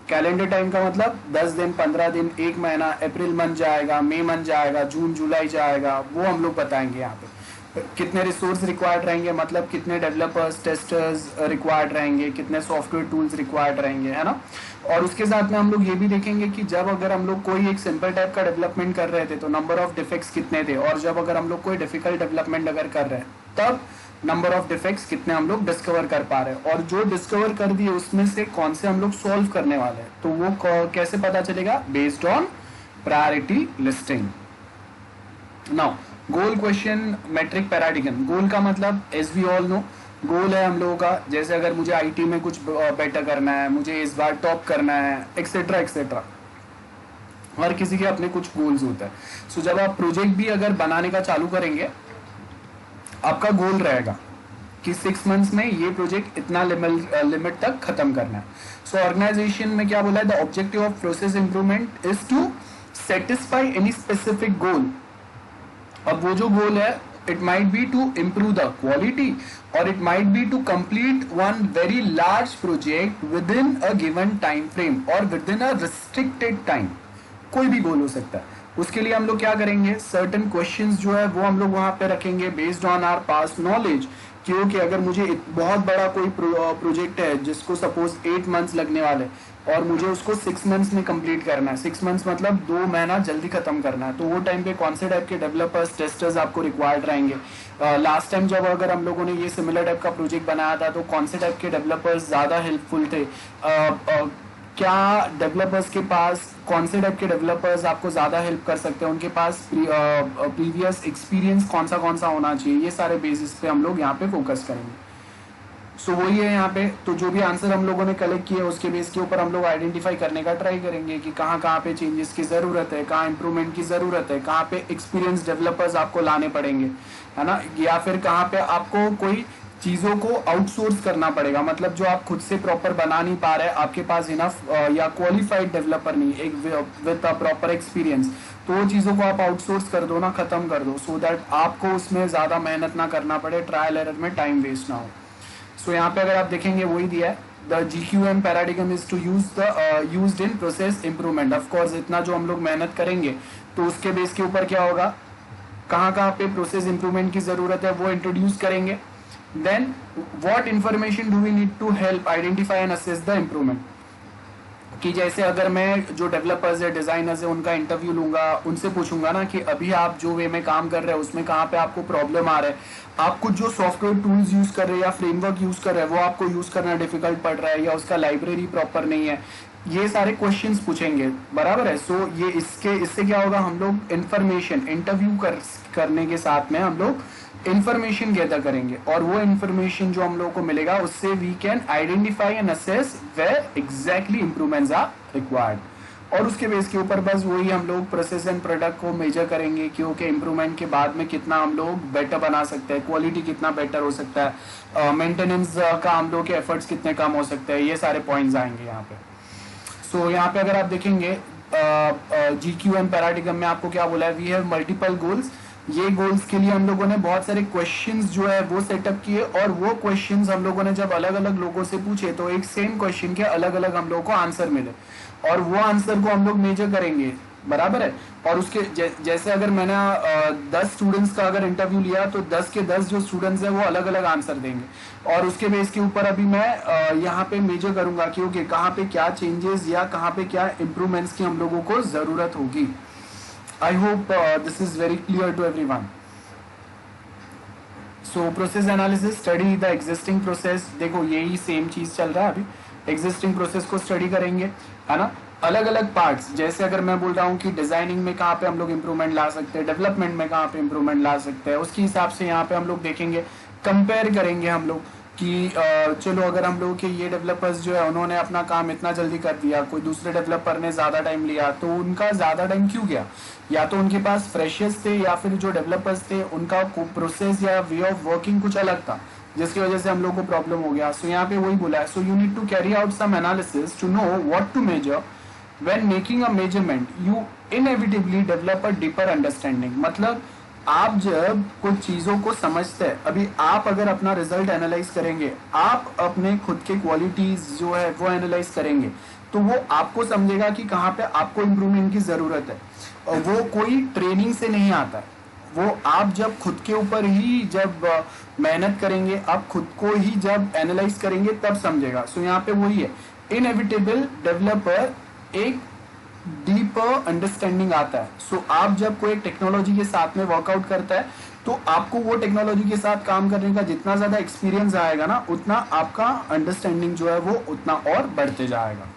कैलेंडर टाइम का मतलब 10 दिन, 15 दिन, 1 महीना, अप्रैल मंथ जाएगा, मई मंथ जाएगा, जून जुलाई जाएगा, वो हम लोग बताएंगे। यहाँ पे कितने रिसोर्स रिक्वायर्ड रहेंगे, मतलब कितने डेवलपर्स, टेस्टर्स रिक्वायर्ड रहेंगे, कितने सॉफ्टवेयर टूल्स रिक्वायर्ड रहेंगे, है ना। और उसके साथ में हम लोग ये भी देखेंगे कि जब अगर हम लोग कोई एक सिंपल टाइप का डेवलपमेंट कर रहे थे तो नंबर ऑफ डिफेक्ट्स कितने थे, और जब अगर हम लोग कोई डिफिकल्ट डेवलपमेंट अगर कर रहे हैं तब नंबर ऑफ डिफेक्ट्स कितने हम लोग डिस्कवर कर पा रहे हैं, और जो डिस्कवर कर दिए उसमें से कौन से हम लोग सॉल्व करने वाले हैं, तो वो कैसे पता चलेगा, based on priority listing. Now goal question metric paradigm, goal का मतलब as we all know goal है हम लोगों का, जैसे अगर मुझे आईटी में कुछ बेटर करना है, मुझे इस बार टॉप करना है, एक्सेट्रा एक्सेट्रा, हर किसी के अपने कुछ गोल्स होते हैं। सो जब आप प्रोजेक्ट भी अगर बनाने का चालू करेंगे, आपका गोल रहेगा कि 6 मंथ्स में ये प्रोजेक्ट इतना लिमिट तक खत्म करना है। सो ऑर्गेनाइजेशन में क्या बोला है, the objective of process improvement is to satisfy any specific goal. अब वो जो गोल है, it might be to improve the quality, और it might be to complete one very large project within a given time frame और within a restricted time, कोई भी गोल हो सकता है। उसके लिए हम लोग क्या करेंगे, सर्टेन क्वेश्चंस जो है वो हम लोग वहां पे रखेंगे based on our past knowledge, क्योंकि अगर मुझे बहुत बड़ा कोई प्रोजेक्ट है जिसको सपोज 8 मंथ्स लगने वाले और मुझे उसको 6 मंथ्स में कंप्लीट करना है, 6 मंथ्स मतलब 2 महीना जल्दी खत्म करना है, तो वो टाइम पे कौन से टाइप के डेवलपर्स, टेस्टर्स आपको रिक्वायर्ड रहेंगे। लास्ट टाइम जब अगर हम लोगों ने ये सिमिलर टाइप का प्रोजेक्ट बनाया था तो कौन से टाइप के डेवलपर्स ज़्यादा हेल्पफुल थे, क्या डेवलपर्स के पास, कौन से टाइप के डेवलपर्स आपको ज़्यादा हेल्प कर सकते हैं, उनके पास प्रीवियस एक्सपीरियंस कौन सा होना चाहिए, ये सारे बेसिस पे हम लोग यहाँ पे फोकस करेंगे। सो वही है यहाँ पे, तो जो भी आंसर हम लोगों ने कलेक्ट किए उसके बेस के ऊपर हम लोग आइडेंटिफाई करने का ट्राई करेंगे कि कहाँ पे चेंजेस की ज़रूरत है, कहाँ इंप्रूवमेंट की ज़रूरत है, कहाँ पे एक्सपीरियंस डेवलपर्स आपको लाने पड़ेंगे, है ना, या फिर कहाँ पे आपको कोई चीज़ों को आउटसोर्स करना पड़ेगा, मतलब जो आप खुद से प्रॉपर बना नहीं पा रहे, आपके पास इनफ या क्वालिफाइड डेवलपर नहीं, एक विद प्रॉपर एक्सपीरियंस, तो वो चीज़ों को आप आउटसोर्स कर दो ना, ख़त्म कर दो, सो दैट आपको उसमें ज़्यादा मेहनत ना करना पड़े, ट्रायल एरर में टाइम वेस्ट ना हो। सो यहाँ पे अगर आप देखेंगे वही दिया है, the GQM paradigm is to used in process improvement. Of course इतना जो हम लोग मेहनत करेंगे तो उसके बेस के ऊपर क्या होगा, कहाँ पे प्रोसेस इंप्रूवमेंट की ज़रूरत है वो इंट्रोड्यूस करेंगे, then what information do we need to help identify and assess the improvement, कि जैसे अगर मैं जो डेवलपर्स है डिजाइनर्स है उनका इंटरव्यू लूंगा, उनसे पूछूंगा ना कि अभी आप जो वे में काम कर रहे हैं उसमें कहाँ पे आपको प्रॉब्लम आ रहा है, आप कुछ जो सॉफ्टवेयर टूल्स यूज कर रहे हैं या फ्रेमवर्क यूज कर रहे हैं वो आपको यूज करना डिफिकल्ट पड़ रहा है या उसका लाइब्रेरी प्रॉपर नहीं है, ये सारे क्वेश्चंस पूछेंगे, बराबर है। सो ये इससे क्या होगा, हम लोग इंफॉर्मेशन इंटरव्यू करने के साथ में हम लोग इंफॉर्मेशन गैदर करेंगे और वो इंफॉर्मेशन जो हम लोगों को मिलेगा उससे we can identify and assess where exactly improvements are required, और उसके बेस के ऊपर बस वही हम लोग प्रोसेस एंड प्रोडक्ट को मेजर करेंगे क्योंकि इंप्रूवमेंट के बाद में कितना हम लोग बेटर बना सकते हैं, क्वालिटी कितना बेटर हो सकता है, मेंटेनेंस का हम लोग के एफर्ट्स कितने कम हो सकते हैं, ये सारे पॉइंट्स आएंगे यहाँ पे। सो यहाँ पे अगर आप देखेंगे GQM पैराडिगम में आपको क्या बोला है, वी हैव मल्टीपल गोल्स, ये गोल्स के लिए हम लोगों ने बहुत सारे क्वेश्चंस जो है वो सेटअप किए और वो क्वेश्चंस हम लोगों ने जब अलग अलग लोगों से पूछे तो एक सेम क्वेश्चन के अलग अलग हम लोगों को आंसर मिले और वो आंसर को हम लोग मेजर करेंगे, बराबर है। और उसके जैसे अगर मैंने 10 स्टूडेंट्स का अगर इंटरव्यू लिया तो 10 के 10 जो स्टूडेंट्स हैं वो अलग अलग आंसर देंगे और उसके बेस के ऊपर अभी मैं यहाँ पे मेजर करूंगा क्योंकि कहाँ पे क्या चेंजेस या कहाँ पे क्या इम्प्रूवमेंट्स की हम लोगों को जरूरत होगी। I hope this is very clear to everyone. So process analysis, study the existing process, देखो यही सेम चीज चल रहा है अभी, existing process को स्टडी करेंगे, है ना। अलग अलग पार्ट्स, जैसे अगर मैं बोल रहा हूँ कि डिजाइनिंग में कहाँ पे हम लोग इम्प्रूवमेंट ला सकते हैं, डेवलपमेंट में कहाँ पे इम्प्रूवमेंट ला सकते हैं, उसके हिसाब से यहाँ पे हम लोग देखेंगे, कंपेयर करेंगे हम लोग कि चलो अगर हम लोग के ये डेवलपर्स जो है उन्होंने अपना काम इतना जल्दी कर दिया, कोई दूसरे डेवलपर ने ज्यादा टाइम लिया, तो उनका ज्यादा टाइम क्यों गया, या तो उनके पास फ्रेशर्स थे या फिर जो डेवलपर्स थे उनका प्रोसेस या वे ऑफ वर्किंग कुछ अलग था जिसकी वजह से हम लोग को प्रॉब्लम हो गया। सो यहाँ पे वही बोला है, so you need to carry out some analysis to know what to measure when making a measurement, you inevitably develop a deeper understanding. मतलब आप जब कुछ चीजों को समझते हैं, अभी आप अगर अपना रिजल्ट एनालाइज करेंगे, आप अपने खुद के क्वालिटीज जो है वो एनालाइज करेंगे तो वो आपको समझेगा कि कहाँ पे आपको इम्प्रूवमेंट की जरूरत है, और वो कोई ट्रेनिंग से नहीं आता है, वो आप जब खुद के ऊपर ही जब मेहनत करेंगे, आप खुद को ही जब एनालाइज करेंगे तब समझेगा। सो यहाँ पे वही है, इनएविटेबल डेवलपर एक डीपर अंडरस्टैंडिंग आता है। सो आप जब कोई टेक्नोलॉजी के साथ में वर्कआउट करता है तो आपको वो टेक्नोलॉजी के साथ काम करने का जितना ज्यादा एक्सपीरियंस आएगा ना, उतना आपका अंडरस्टैंडिंग जो है वो उतना और बढ़ते जाएगा।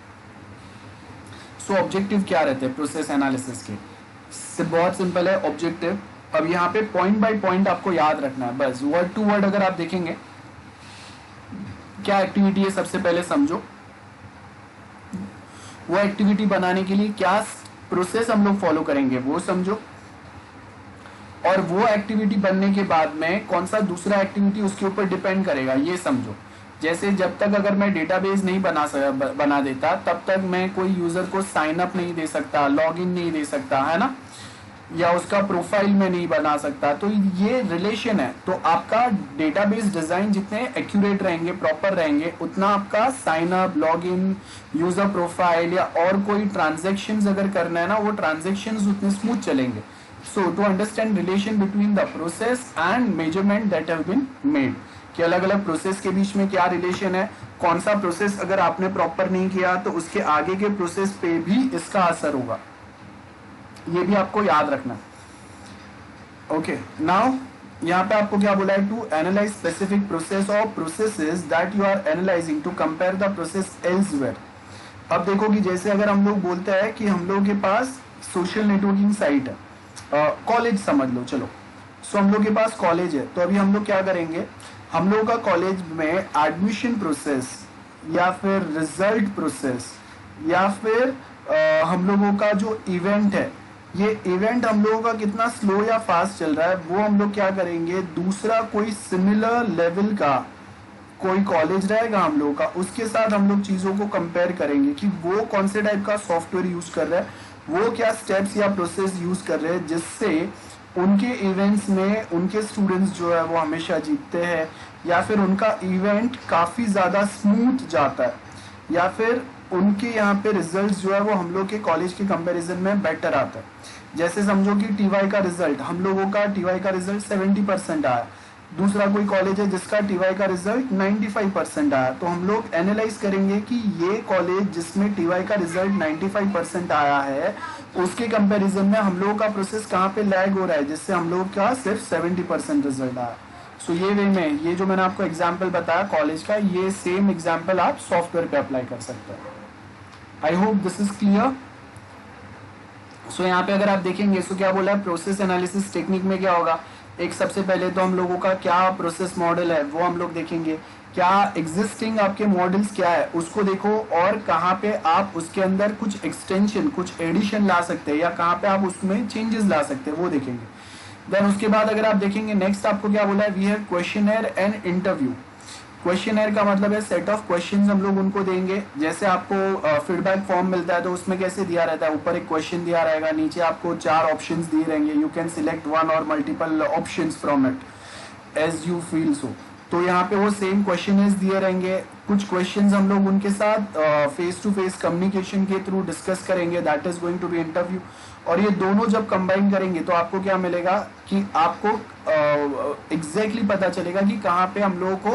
सो ऑब्जेक्टिव क्या रहते हैं प्रोसेस एनालिसिस के, बहुत सिंपल है ऑब्जेक्टिव। अब यहाँ पे पॉइंट बाय पॉइंट आपको याद रखना है, बस वर्ड टू वर्ड अगर आप देखेंगे क्या एक्टिविटी है सबसे पहले समझो, वो एक्टिविटी बनाने के लिए क्या प्रोसेस हम लोग फॉलो करेंगे वो समझो, और वो एक्टिविटी बनने के बाद में कौन सा दूसरा एक्टिविटी उसके ऊपर डिपेंड करेगा ये समझो। जैसे जब तक अगर मैं डेटाबेस नहीं बना देता तब तक मैं कोई यूजर को साइन अप नहीं दे सकता, लॉग इन नहीं दे सकता, है ना, या उसका प्रोफाइल में नहीं बना सकता, तो ये रिलेशन है। तो आपका डेटाबेस डिजाइन जितने एक्यूरेट रहेंगे, प्रॉपर रहेंगे, उतना आपका sign up, log in, user profile या और कोई ट्रांजेक्शन्स अगर करना है ना, वो ट्रांजेक्शन्स उतने स्मूथ चलेंगे। So to understand relation between the process and measurement that have been made, कि अलग अलग प्रोसेस के बीच में क्या रिलेशन है, कौन सा प्रोसेस अगर आपने प्रॉपर नहीं किया तो उसके आगे के प्रोसेस पे भी इसका असर होगा, ये भी आपको याद रखना। ओके, नाउ यहाँ पे आपको क्या बोला है, टू एनालाइज स्पेसिफिक प्रोसेस और processes that you are analysing to compare the process elsewhere. अब देखो कि जैसे अगर हम लोग बोलते हैं कि हम लोग के पास सोशल नेटवर्किंग साइट है, कॉलेज समझ लो, चलो, सो हम लोग के पास कॉलेज है, तो अभी हम लोग क्या करेंगे, हम लोग का कॉलेज में एडमिशन प्रोसेस या फिर रिजल्ट प्रोसेस या फिर हम लोगों का जो इवेंट है, ये इवेंट हम लोगों का कितना स्लो या फास्ट चल रहा है, वो हम लोग क्या करेंगे, दूसरा कोई सिमिलर लेवल का कोई कॉलेज रहेगा हम लोगों का, उसके साथ हम लोग चीज़ों को कंपेयर करेंगे कि वो कौन से टाइप का सॉफ्टवेयर यूज कर रहा है, वो क्या स्टेप्स या प्रोसेस यूज कर रहे हैं जिससे उनके इवेंट्स में उनके स्टूडेंट्स जो है वो हमेशा जीतते हैं, या फिर उनका इवेंट काफ़ी ज़्यादा स्मूथ जाता है, या फिर उनके यहाँ पे रिजल्ट्स जो है वो हम लोग के कॉलेज के कंपैरिजन में बेटर आता है। जैसे समझो कि टीवाई का रिजल्ट, हम लोगों का टीवाई का रिजल्ट 70% आया, दूसरा कोई कॉलेज है जिसका टीवाई का रिजल्ट 95% आया, तो हम लोग एनालाइज करेंगे कि ये कॉलेज जिसमें टीवाई का रिजल्ट 95% आया है उसके कंपैरिजन में हम लोगों का प्रोसेस कहाँ पे लैग हो रहा है, जिससे हम लोग का सिर्फ 70% रिजल्ट आया। सो ये वे में ये जो मैंने आपको एग्जाम्पल बताया कॉलेज का, ये सेम एग्जाम्पल आप सॉफ्टवेयर पे अप्लाई कर सकते हैं। I hope this is clear. So यहाँ पे अगर आप देखेंगे तो क्या बोला है, प्रोसेस एनालिसिस टेक्निक में क्या होगा, एक सबसे पहले तो हम लोगों का क्या प्रोसेस मॉडल है वो हम लोग देखेंगे, क्या एग्जिस्टिंग आपके मॉडल्स क्या है उसको देखो, और कहाँ पे आप उसके अंदर कुछ एक्सटेंशन कुछ एडिशन ला सकते हैं या कहाँ पे आप उसमें चेंजेस ला सकते हैं वो देखेंगे। देन उसके बाद अगर आप देखेंगे नेक्स्ट आपको क्या बोला है, we have questionnaire and interview. Questionnaire का मतलब है सेट ऑफ क्वेश्चंस हम लोग उनको देंगे, जैसे आपको फीडबैक फॉर्म मिलता है तो उसमें कैसे दिया रहता है, ऊपर एक क्वेश्चन दिया रहेगा, नीचे आपको 4 ऑप्शंस दिए रहेंगे, you can select one or multiple options from it as you feel so. तो यहाँ पे वो सेम क्वेश्चन दिए रहेंगे, कुछ क्वेश्चंस हम लोग उनके साथ फेस टू फेस कम्युनिकेशन के थ्रू डिस्कस करेंगे, that is going to be interview. और ये दोनों जब कंबाइन करेंगे तो आपको क्या मिलेगा कि आपको एग्जैक्टली पता चलेगा कि कहाँ पे हम लोगों को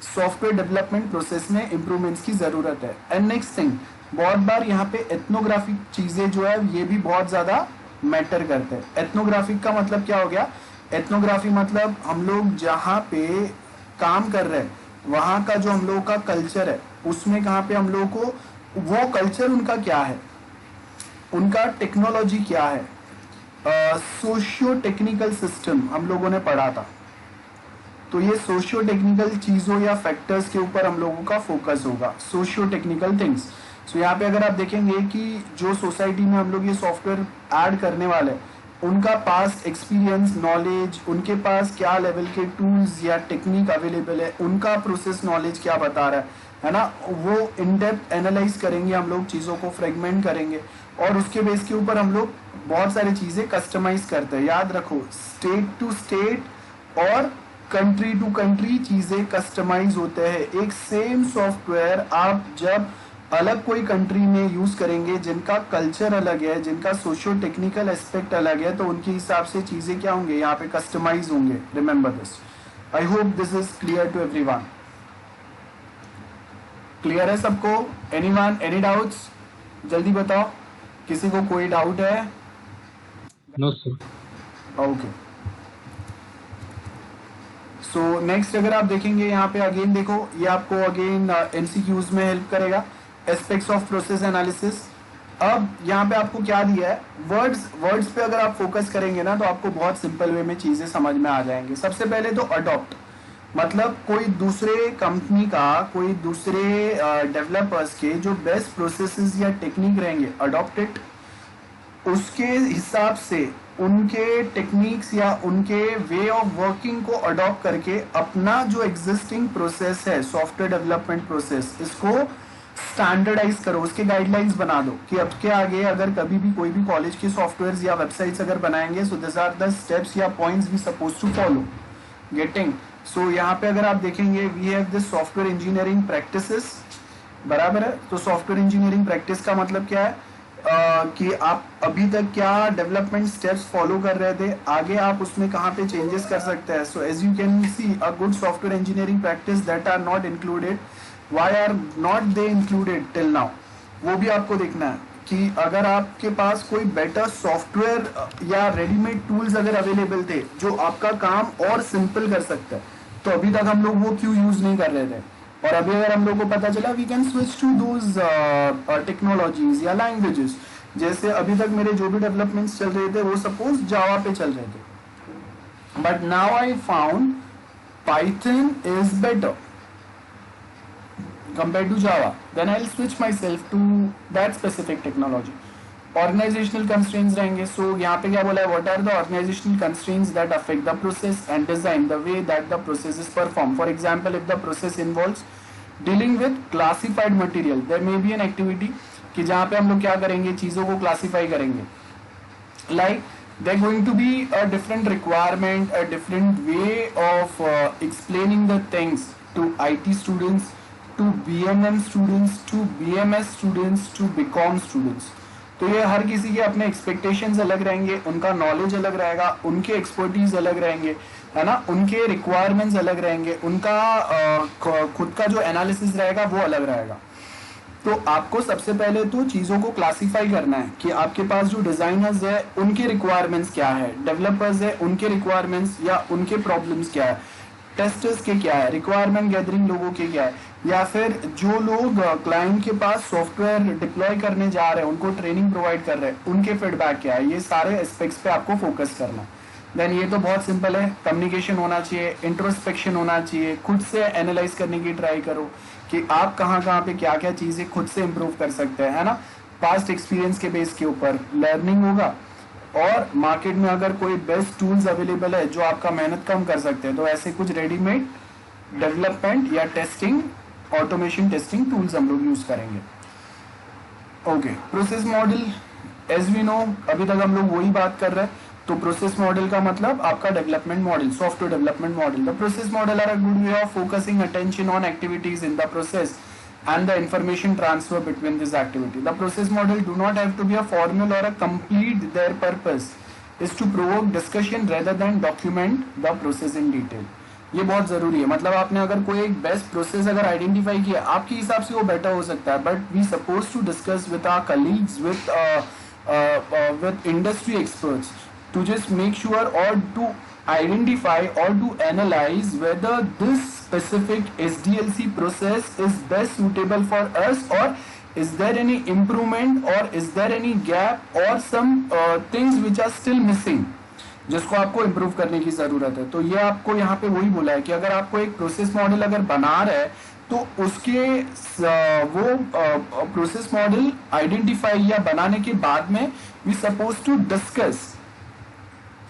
सॉफ्टवेयर डेवलपमेंट प्रोसेस में इंप्रूवमेंट्स की जरूरत है। एंड नेक्स्ट थिंग, बहुत बार यहाँ पे एथनोग्राफिक चीजें जो है ये भी बहुत ज्यादा मैटर करते हैं। एथनोग्राफिक का मतलब क्या हो गया, एथनोग्राफी मतलब हम लोग जहाँ पे काम कर रहे हैं वहाँ का जो हम लोगों का कल्चर है उसमें कहाँ पे हम लोगों को वो कल्चर उनका क्या है, उनका टेक्नोलॉजी क्या है, सोशियो टेक्निकल सिस्टम हम लोगों ने पढ़ा था, तो ये सोशियो टेक्निकल चीजों या फैक्टर्स के ऊपर हम लोगों का फोकस होगा, सोशियो टेक्निकल थिंग्स। सो यहाँ पे अगर आप देखेंगे कि जो सोसाइटी में हम लोग ये सॉफ्टवेयर ऐड करने वाले हैं उनका पास्ट एक्सपीरियंस नॉलेज, उनके पास क्या लेवल के टूल्स या टेक्निक अवेलेबल है, उनका प्रोसेस नॉलेज क्या बता रहा है ना, वो इन डेप्थ एनालाइज करेंगे हम लोग, चीज़ों को फ्रेगमेंट करेंगे और उसके बेस के ऊपर हम लोग बहुत सारी चीज़ें कस्टमाइज करते हैं। याद रखो, स्टेट टू स्टेट और कंट्री टू कंट्री चीज़ें कस्टमाइज होते हैं। एक सेम सॉफ्टवेयर आप जब अलग कोई कंट्री में यूज करेंगे जिनका कल्चर अलग है, जिनका सोशियो टेक्निकल एस्पेक्ट अलग है, तो उनके हिसाब से चीजें क्या होंगे, यहाँ पे कस्टमाइज होंगे। Remember this. I hope this is clear to everyone. Clear है सबको? Anyone, any doubts? जल्दी बताओ, किसी को कोई डाउट है? No sir. Okay, so next अगर आप देखेंगे यहाँ पे अगेन देखो, ये आपको अगेन एमसीक्यूज में हेल्प करेगा, एस्पेक्ट्स ऑफ प्रोसेस एनालिसिस। अब यहाँ पे आपको क्या दिया है, वर्ड्स पे अगर आप फोकस करेंगे ना तो आपको बहुत सिंपल वे में चीजें समझ में आ जाएंगे। सबसे पहले तो अडॉप्ट, मतलब कोई दूसरे कंपनी का, कोई दूसरे डेवलपर्स के जो बेस्ट प्रोसेसेस या टेक्निक रहेंगे, अडॉप्ट इट, उसके हिसाब से उनके टेक्निक्स या उनके वे ऑफ वर्किंग को अडॉप्ट करके अपना जो एग्जिस्टिंग प्रोसेस है, सॉफ्टवेयर डेवलपमेंट प्रोसेस, इसको स्टैंडर्डाइज करो, उसके गाइडलाइंस बना दो कि अब के आगे अगर कभी भी कोई भी कॉलेज के सॉफ्टवेयर या वेबसाइट्स अगर बनाएंगे, so this are the steps या points we suppose to follow. Getting? So यहाँ पे अगर आप देखेंगे, we have this software engineering practices, बराबर है। तो सॉफ्टवेयर इंजीनियरिंग प्रैक्टिस का मतलब क्या है कि आप अभी तक क्या डेवलपमेंट स्टेप्स फॉलो कर रहे थे, आगे आप उसमें कहाँ पे चेंजेस कर सकते हैं। So as you can see, a good software engineering practice that are not included, why are not they included till now, वो भी आपको देखना है कि अगर आपके पास कोई बेटर सॉफ्टवेयर या रेडीमेड टूल्स अगर अवेलेबल थे जो आपका काम और सिंपल कर सकते हैं, तो अभी तक हम लोग वो क्यों यूज नहीं कर रहे थे। और अभी अगर हम लोग को पता चला, we can switch to those technologies या लैंग्वेजेस। जैसे अभी तक मेरे जो भी डेवलपमेंट्स चल रहे थे वो सपोज जावा पे चल रहे थे, but now I found Python is better compared to Java, then I'll switch myself to that specific technology. Organizational constraints रहेंगे, so यहाँ पे क्या बोला है, what are the organizational constraints that affect the process and design the way that the process is performed. For example, if the process involves dealing with classified material, there may be an activity कि जहाँ पे हम लोग क्या करेंगे, चीज़ों को classify करेंगे, like they're going to be a different requirement, a different way of explaining the things to IT students, to BMM students, to BMS students, to BCom students. तो ये हर किसी के अपने एक्सपेक्टेशंस अलग रहेंगे, उनका नॉलेज अलग रहेगा, उनके एक्सपर्टीज अलग रहेंगे, है ना, उनके रिक्वायरमेंट्स अलग रहेंगे, उनका खुद का जो एनालिसिस रहेगा वो अलग रहेगा। तो आपको सबसे पहले तो चीज़ों को क्लासिफाई करना है कि आपके पास जो डिजाइनर्स है उनके रिक्वायरमेंट्स क्या है, डेवलपर्स है उनके रिक्वायरमेंट्स या उनके प्रॉब्लम्स क्या है, टेस्टर्स के क्या है, रिक्वायरमेंट गैदरिंग लोगों के क्या है, या फिर जो लोग क्लाइंट के पास सॉफ्टवेयर डिप्लॉय करने जा रहे हैं उनको ट्रेनिंग प्रोवाइड कर रहे हैं उनके फीडबैक क्या है। ये सारे एस्पेक्ट्स पे आपको फोकस करना है। देन ये तो बहुत सिंपल है, कम्युनिकेशन होना चाहिए, इंट्रोस्पेक्शन होना चाहिए, खुद से एनालाइज करने की ट्राई करो कि आप कहाँ कहाँ पे क्या क्या चीज़ें खुद से इम्प्रूव कर सकते हैं, है ना, पास्ट एक्सपीरियंस के बेस के ऊपर लर्निंग होगा। और मार्केट में अगर कोई बेस्ट टूल्स अवेलेबल है जो आपका मेहनत कम कर सकते हैं तो ऐसे कुछ रेडीमेड डेवलपमेंट या टेस्टिंग, ऑटोमेशन टेस्टिंग टूल्स हम लोग यूज करेंगे। Okay, process model, as we know अभी तक हम लोग वही बात कर रहे हैं। तो प्रोसेस मॉडल का मतलब आपका development model, software development model. The process model are a good way of focusing attention on activities in the process and the information transfer between this activity. The process model do not have to be a formal or a complete. Their purpose is to provoke discussion rather than document the process in detail. ये बहुत जरूरी है। मतलब आपने अगर कोई एक best process अगर आइडेंटिफाई किया, आपके हिसाब से वो बेटर हो सकता है, but we suppose to discuss with our colleagues, with industry experts to just make sure or to identify or to analyze whether this specific SDLC process is best suitable for us, or is there any improvement, or is there any gap or some things which are still missing जिसको आपको improve करने की जरूरत है। तो ये आपको यहाँ पे वही बोला है कि अगर आपको एक प्रोसेस मॉडल अगर बना रहा है तो उसके वो प्रोसेस मॉडल आइडेंटिफाई या बनाने के बाद में we suppose to discuss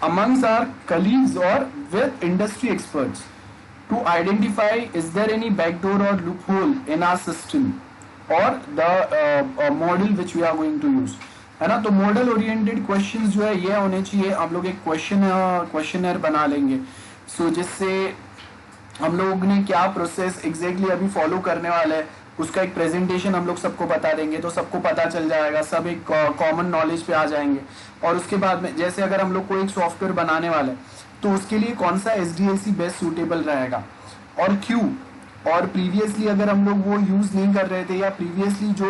amongst our colleagues or with industry experts to identify is there any backdoor or loophole in our system or the model which we are going to use, है ना। तो model oriented questions जो है ये होने चाहिए। हम लोग एक क्वेश्चनर बना लेंगे, सो जिससे हम लोग ने क्या प्रोसेस एग्जैक्टली अभी फॉलो करने वाला है उसका एक प्रेजेंटेशन हम लोग सबको बता देंगे, तो सबको पता चल जाएगा, सब एक कॉमन नॉलेज पे आ जाएंगे। और उसके बाद में जैसे अगर हम लोग कोई एक सॉफ्टवेयर बनाने वाले हैं तो उसके लिए कौन सा SDLC बेस्ट सूटेबल रहेगा और क्यों, और प्रीवियसली अगर हम लोग वो यूज नहीं कर रहे थे या प्रीवियसली जो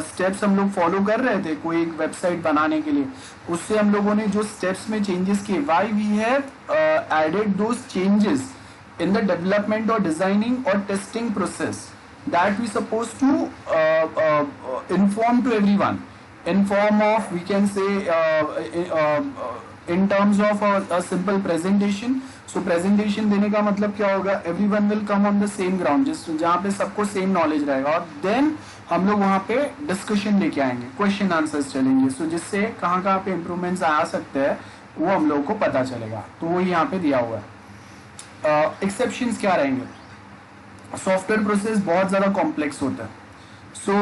स्टेप्स हम लोग फॉलो कर रहे थे कोई एक वेबसाइट बनाने के लिए, उससे हम लोगों ने जो स्टेप्स में चेंजेस किए, why we have added those changes in the development और डिजाइनिंग और testing process that we supposed to inform to everyone in form of, we can say, in terms of a simple presentation. So presentation देने का मतलब क्या होगा, everyone will come on the same ground, जिस जहाँ पे सबको same knowledge रहेगा, और then हम लोग वहाँ पे डिस्कशन लेके आएंगे, क्वेश्चन आंसर्स चलेंगे, सो जिससे कहाँ कहाँ पे इम्प्रूवमेंट्स आ सकते हैं वो हम लोगों को पता चलेगा। तो वो यहाँ पे दिया हुआ है। एक्सेप्शंस क्या रहेंगे, सॉफ्टवेयर प्रोसेस बहुत ज़्यादा कॉम्प्लेक्स होता है, so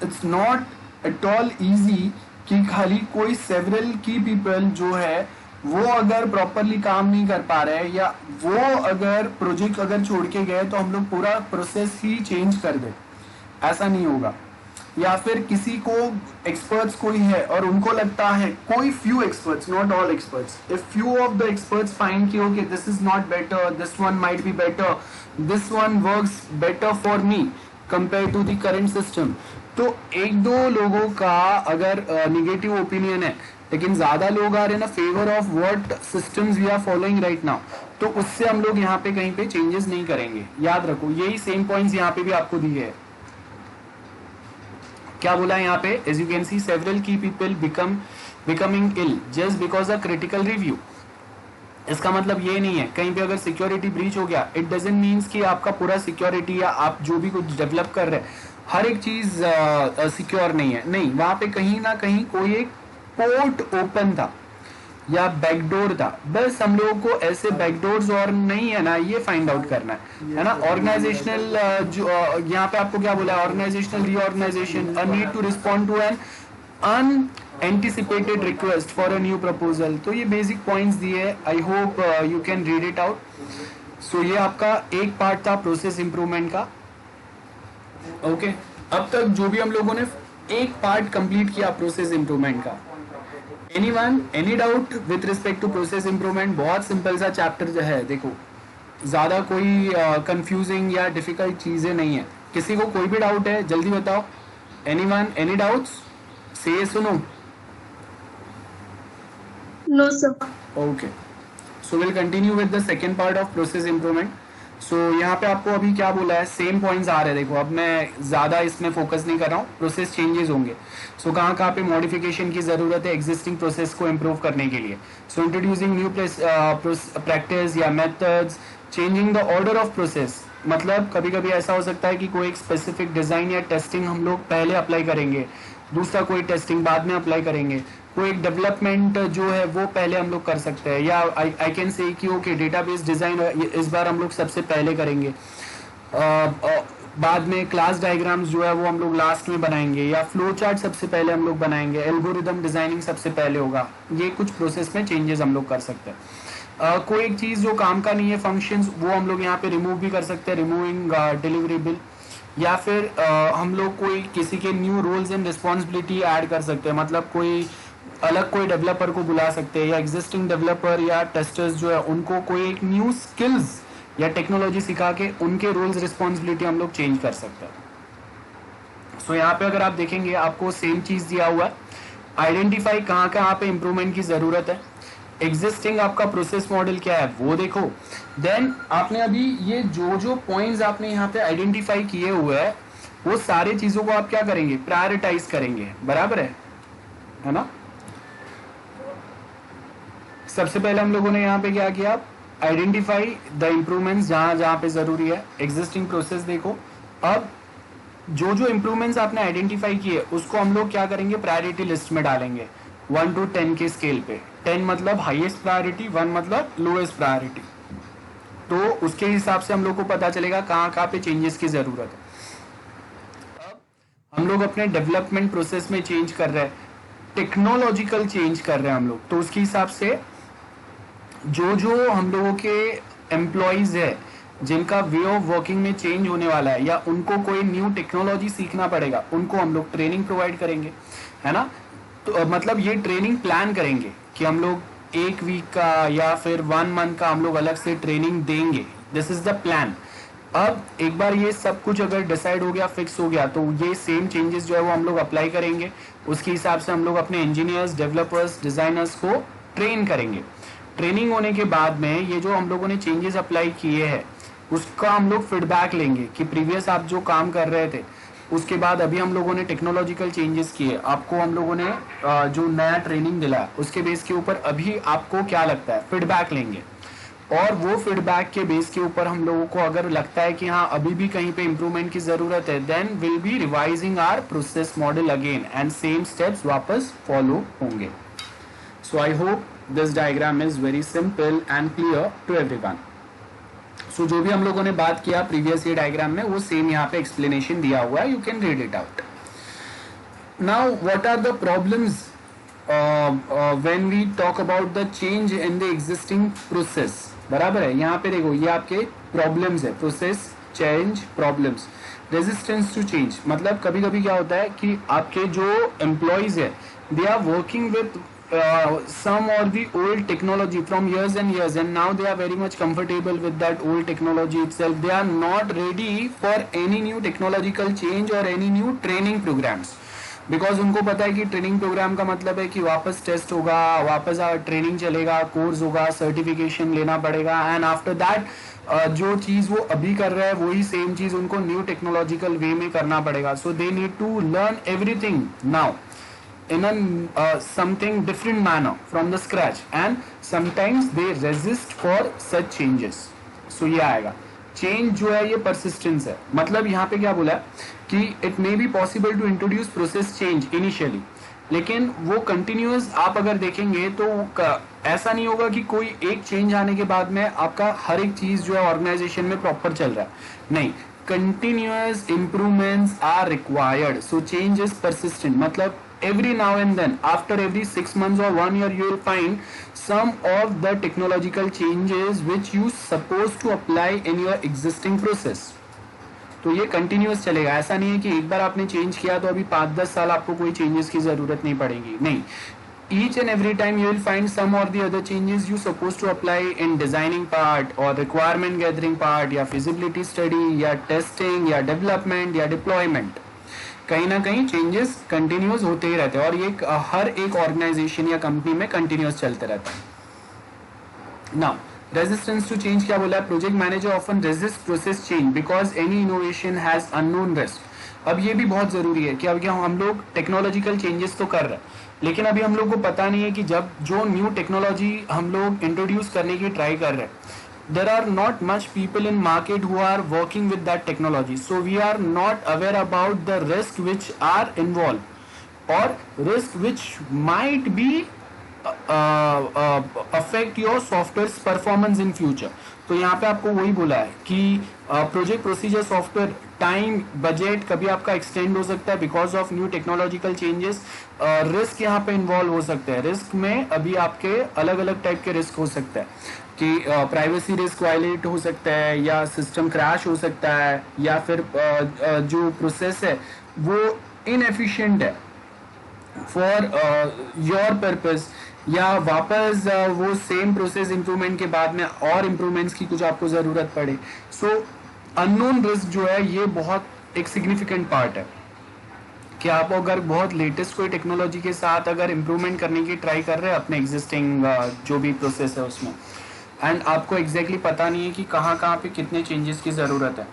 it's not at all easy कि खाली कोई सेवरल की पीपल जो है वो अगर प्रॉपरली काम नहीं कर पा रहे हैं या वो अगर प्रोजेक्ट अगर छोड़ के गए तो हम लोग पूरा प्रोसेस ही चेंज कर दे, ऐसा नहीं होगा। या फिर किसी को एक्सपर्ट्स कोई है और उनको लगता है, कोई few experts, not all experts, if few of the experts find कि okay this is not better, this one might be better, this one works better for me compare to the current system, तो एक दो लोगों का अगर negative opinion है लेकिन ज्यादा लोग आ रहे हैं ना favour of what systems we are following right now, तो उससे हम लोग यहाँ पे कहीं पे चेंजेस नहीं करेंगे। याद रखो यही सेम पॉइंट्स यहाँ पे भी आपको दिए है। क्या बोला है यहाँ पे, as you can see several key people becoming ill just because a critical review. इसका मतलब ये नहीं है कहीं पे अगर सिक्योरिटी ब्रीच हो गया, इट डजंट मीन्स कि आपका पूरा सिक्योरिटी या आप जो भी कुछ डेवलप कर रहे हैं हर एक चीज सिक्योर नहीं है। नहीं, वहां पे कहीं ना कहीं कोई एक पोर्ट ओपन था या बैकडोर था, बस हम लोगों को ऐसे बैकडोर्स और नहीं है ना, ये फाइंड आउट करना है ना। ऑर्गेनाइजेशनल जो यहाँ पे आपको क्या बोला, organizational reorganization, a need to respond to an unanticipated request for a new proposal. तो ये बेसिक पॉइंट्स दिए, I hope you can read it out. So ये आपका एक पार्ट था प्रोसेस इंप्रूवमेंट का। ओके अब तक जो भी हम लोगों ने एक पार्ट कंप्लीट किया प्रोसेस इंप्रूवमेंट का। Anyone any doubt with respect to process improvement? बहुत सिंपल सा चैप्टर जो है, देखो ज़्यादा कोई कंफ्यूजिंग या डिफिकल्ट चीज़ें नहीं है। किसी को कोई भी डाउट है जल्दी बताओ। Anyone any doubts? से सुनो। No, sir. Okay, so will continue with the second part of process improvement. So यहाँ पे आपको अभी क्या बोला है, सेम पॉइंट्स आ रहे हैं। देखो अब मैं ज़्यादा इसमें फोकस नहीं कर रहा हूँ, प्रोसेस चेंजेस होंगे। सो कहाँ कहाँ पे मॉडिफिकेशन की ज़रूरत है एग्जिस्टिंग प्रोसेस को इम्प्रूव करने के लिए। सो इंट्रोड्यूसिंग न्यू प्रैक्टिस या methods, changing the order of process. मतलब कभी कभी ऐसा हो सकता है कि कोई एक स्पेसिफिक डिज़ाइन या टेस्टिंग हम लोग पहले अप्लाई करेंगे, दूसरा कोई टेस्टिंग बाद में अप्लाई करेंगे, कोई एक डेवलपमेंट जो है वो पहले हम लोग कर सकते हैं, या आई कैन से कि ओके डेटाबेस डिज़ाइन इस बार हम लोग सबसे पहले करेंगे, बाद में क्लास डायग्राम्स जो है वो हम लोग लास्ट में बनाएंगे, या फ्लो चार्ट सबसे पहले हम लोग बनाएंगे, एल्गोरिदम डिज़ाइनिंग सबसे पहले होगा। ये कुछ प्रोसेस में चेंजेस हम लोग कर सकते हैं। कोई एक चीज़ जो काम का नहीं है, फंक्शंस, वो हम लोग यहाँ पे रिमूव भी कर सकते हैं, रिमूविंग डिलीवरेबल, या फिर हम लोग कोई किसी के new roles and responsibility add कर सकते हैं। मतलब कोई अलग कोई डेवलपर को बुला सकते हैं, या एग्जिस्टिंग डेवलपर या टेस्टर्स जो है उनको कोई एक न्यू स्किल्स या टेक्नोलॉजी सिखा के उनके रोल्स रिस्पॉन्सिबिलिटी हम लोग चेंज कर सकते हैं। सो यहाँ पे अगर आप देखेंगे आपको सेम चीज़ दिया हुआ है, आइडेंटिफाई कहाँ कहाँ पे इम्प्रूवमेंट की ज़रूरत है, एग्जिस्टिंग आपका प्रोसेस मॉडल क्या है वो देखो, देन आपने अभी ये जो जो पॉइंट्स आपने यहाँ पे आइडेंटिफाई किए हुए हैं वो सारी चीज़ों को आप क्या करेंगे, प्रायोरिटाइज करेंगे। बराबर है ना? सबसे पहले हम लोगों ने यहाँ पे क्या किया, आइडेंटिफाई द इम्प्रूवमेंट्स जहाँ जहाँ पे ज़रूरी है, एग्जिस्टिंग प्रोसेस देखो। अब जो जो इम्प्रूवमेंट्स आपने आइडेंटिफाई किए उसको हम लोग क्या करेंगे, प्रायोरिटी लिस्ट में डालेंगे 1 to 10 के स्केल पे। 10 मतलब हाईएस्ट प्रायोरिटी, 1 मतलब लोएस्ट प्रायोरिटी। तो उसके हिसाब से हम लोग को पता चलेगा कहाँ कहाँ पे चेंजेस की ज़रूरत है। अब हम लोग अपने डेवलपमेंट प्रोसेस में चेंज कर रहे हैं, टेक्नोलॉजिकल चेंज कर रहे हैं हम लोग, तो उसके हिसाब से जो जो हम लोगों के एम्प्लॉयज़ है जिनका वे ऑफ वर्किंग में चेंज होने वाला है, या उनको कोई न्यू टेक्नोलॉजी सीखना पड़ेगा, उनको हम लोग ट्रेनिंग प्रोवाइड करेंगे, है ना? तो मतलब ये ट्रेनिंग प्लान करेंगे कि हम लोग 1 वीक का या फिर 1 मंथ का हम लोग अलग से ट्रेनिंग देंगे। This is the plan. अब एक बार ये सब कुछ अगर डिसाइड हो गया, फिक्स हो गया, तो ये सेम चेंजेस जो है वो हम लोग अप्लाई करेंगे। उसके हिसाब से हम लोग अपने इंजीनियर्स, डेवलपर्स, डिजाइनर्स को ट्रेन करेंगे। ट्रेनिंग होने के बाद में ये जो हम लोगों ने चेंजेस अप्लाई किए हैं उसका हम लोग फीडबैक लेंगे कि प्रीवियस आप जो काम कर रहे थे उसके बाद अभी हम लोगों ने टेक्नोलॉजिकल चेंजेस किए, आपको हम लोगों ने जो नया ट्रेनिंग दिला उसके बेस के ऊपर अभी आपको क्या लगता है, फीडबैक लेंगे। और वो फीडबैक के बेस के ऊपर हम लोगों को अगर लगता है कि हाँ अभी भी कहीं पे इम्प्रूवमेंट की ज़रूरत है, then will be revising our process model again and same steps वापस फॉलो होंगे। So I hope this diagram is very simple and clear to everyone. So जो भी हम लोगों ने बात किया प्रीवियस ये डायग्राम में वो सेम यहाँ पे एक्सप्लेनेशन दिया हुआ है, you can read it out. Now what are the problems when we talk about the change in the existing process. बराबर है, यहाँ पे देखो ये आपके प्रॉब्लम्स है, process change problems. Resistance to change मतलब कभी कभी क्या होता है कि आपके जो एम्प्लॉयज है they are working with some or the old technology from years and years, and now they are very much comfortable with that old technology itself. They are not ready for any new technological change or any new training programs, because उनको पता है कि training programme का मतलब है कि वापस test होगा, वापस ट्रेनिंग चलेगा, कोर्स होगा, सर्टिफिकेशन लेना पड़ेगा, एंड आफ्टर दैट जो चीज़ वो अभी कर रहा है वही सेम चीज़ उनको न्यू टेक्नोलॉजिकल वे में करना पड़ेगा। So they need to learn everything now in a something different manner from the scratch, and sometimes they resist for such changes. So ये आएगा change जो है ये persistence है। मतलब यहाँ पे क्या बोला कि it may be possible to introduce process change initially, लेकिन वो continuous आप अगर देखेंगे तो ऐसा नहीं होगा कि कोई एक change आने के बाद में आपका हर एक चीज़ जो है organization में proper चल रहा है, नहीं, continuous improvements are required. So change is persistent, मतलब every now and then, after every 6 months or 1 year, you will find some of the technological changes which you supposed to apply in your existing process. तो ये continuous चलेगा। ऐसा नहीं है कि एक बार आपने चेंज किया तो अभी 5-10 साल आपको कोई चेंजेस की जरूरत नहीं पड़ेगी, नहीं। each and every time you will find some or the other changes you supposed to apply in designing part or requirement gathering part या feasibility study या testing या development या deployment। कहीं ना कहीं चेंजेस कंटिन्यूस होते ही रहते हैं और ये हर एक ऑर्गेनाइजेशन या कंपनी में कंटिन्यूस चलते रहता है। नाउ रेजिस्टेंस टू चेंज क्या बोला है? Project manager often resist process change because any innovation has unknown risk. अब ये भी बहुत जरूरी है कि अब हम लोग टेक्नोलॉजिकल चेंजेस तो कर रहे हैं, लेकिन अभी हम लोग को पता नहीं है कि जब जो न्यू टेक्नोलॉजी हम लोग इंट्रोड्यूस करने की ट्राई कर रहे हैं, there are not much people in market who are working with that technology, so we are not aware about the risk which are involved or risk which might be affect your software's performance in future। तो यहाँ पे आपको वही बोला है कि project procedure software time budget कभी आपका एक्सटेंड हो सकता है because of new technological changes. Risk यहाँ पे इन्वॉल्व हो सकते हैं। रिस्क में अभी आपके अलग अलग टाइप के रिस्क हो सकता है कि प्राइवेसी रिस्क वायलेट हो सकता है या सिस्टम क्रैश हो सकता है या फिर जो प्रोसेस है वो इनएफिशिएंट है फॉर योर पर्पस या वापस वो सेम प्रोसेस इंप्रूवमेंट के बाद में और इम्प्रूवमेंट्स की कुछ आपको ज़रूरत पड़े। सो अननोन रिस्क जो है ये बहुत एक सिग्निफिकेंट पार्ट है कि आप अगर बहुत लेटेस्ट कोई टेक्नोलॉजी के साथ अगर इम्प्रूवमेंट करने की ट्राई कर रहे हैं अपने एग्जिस्टिंग जो भी प्रोसेस है उसमें, एंड आपको एग्जैक्टली पता नहीं है कि कहाँ कहाँ पे कितने चेंजेस की ज़रूरत है,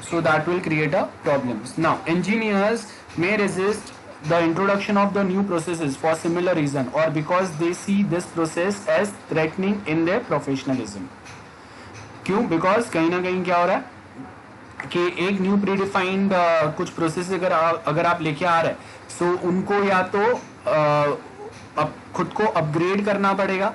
so that will create a problems. Now engineers may resist the introduction of the new processes for similar reason or because they see this process as threatening in their professionalism। क्यों? Because कहीं ना कहीं क्या हो रहा है कि एक न्यू प्रीडिफाइंड कुछ प्रोसेस अगर आप लेके आ रहे हैं, सो उनको या तो अब खुद को अपग्रेड करना पड़ेगा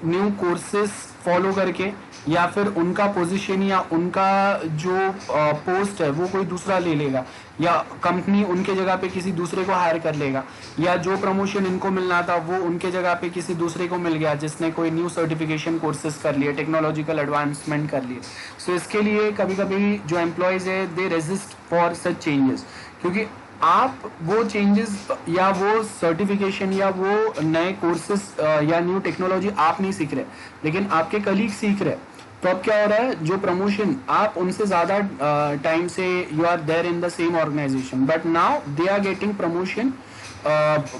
न्यू कोर्सेस फॉलो करके, या फिर उनका पोजीशन या उनका जो पोस्ट है वो कोई दूसरा ले लेगा, या कंपनी उनके जगह पे किसी दूसरे को हायर कर लेगा, या जो प्रमोशन इनको मिलना था वो उनके जगह पे किसी दूसरे को मिल गया जिसने कोई न्यू सर्टिफिकेशन कोर्सेज कर लिए, टेक्नोलॉजिकल एडवांसमेंट कर लिए। सो इसके लिए कभी कभी जो एम्प्लॉयज़ है दे रेजिस्ट फॉर सच चेंजेस, क्योंकि आप वो चेंजेस या वो सर्टिफिकेशन या वो नए कोर्सेज या न्यू टेक्नोलॉजी आप नहीं सीख रहे लेकिन आपके कलीग सीख रहे। तो अब क्या हो रहा है, जो प्रमोशन आप उनसे ज़्यादा टाइम से you are there in the same organisation but now they are getting promotion,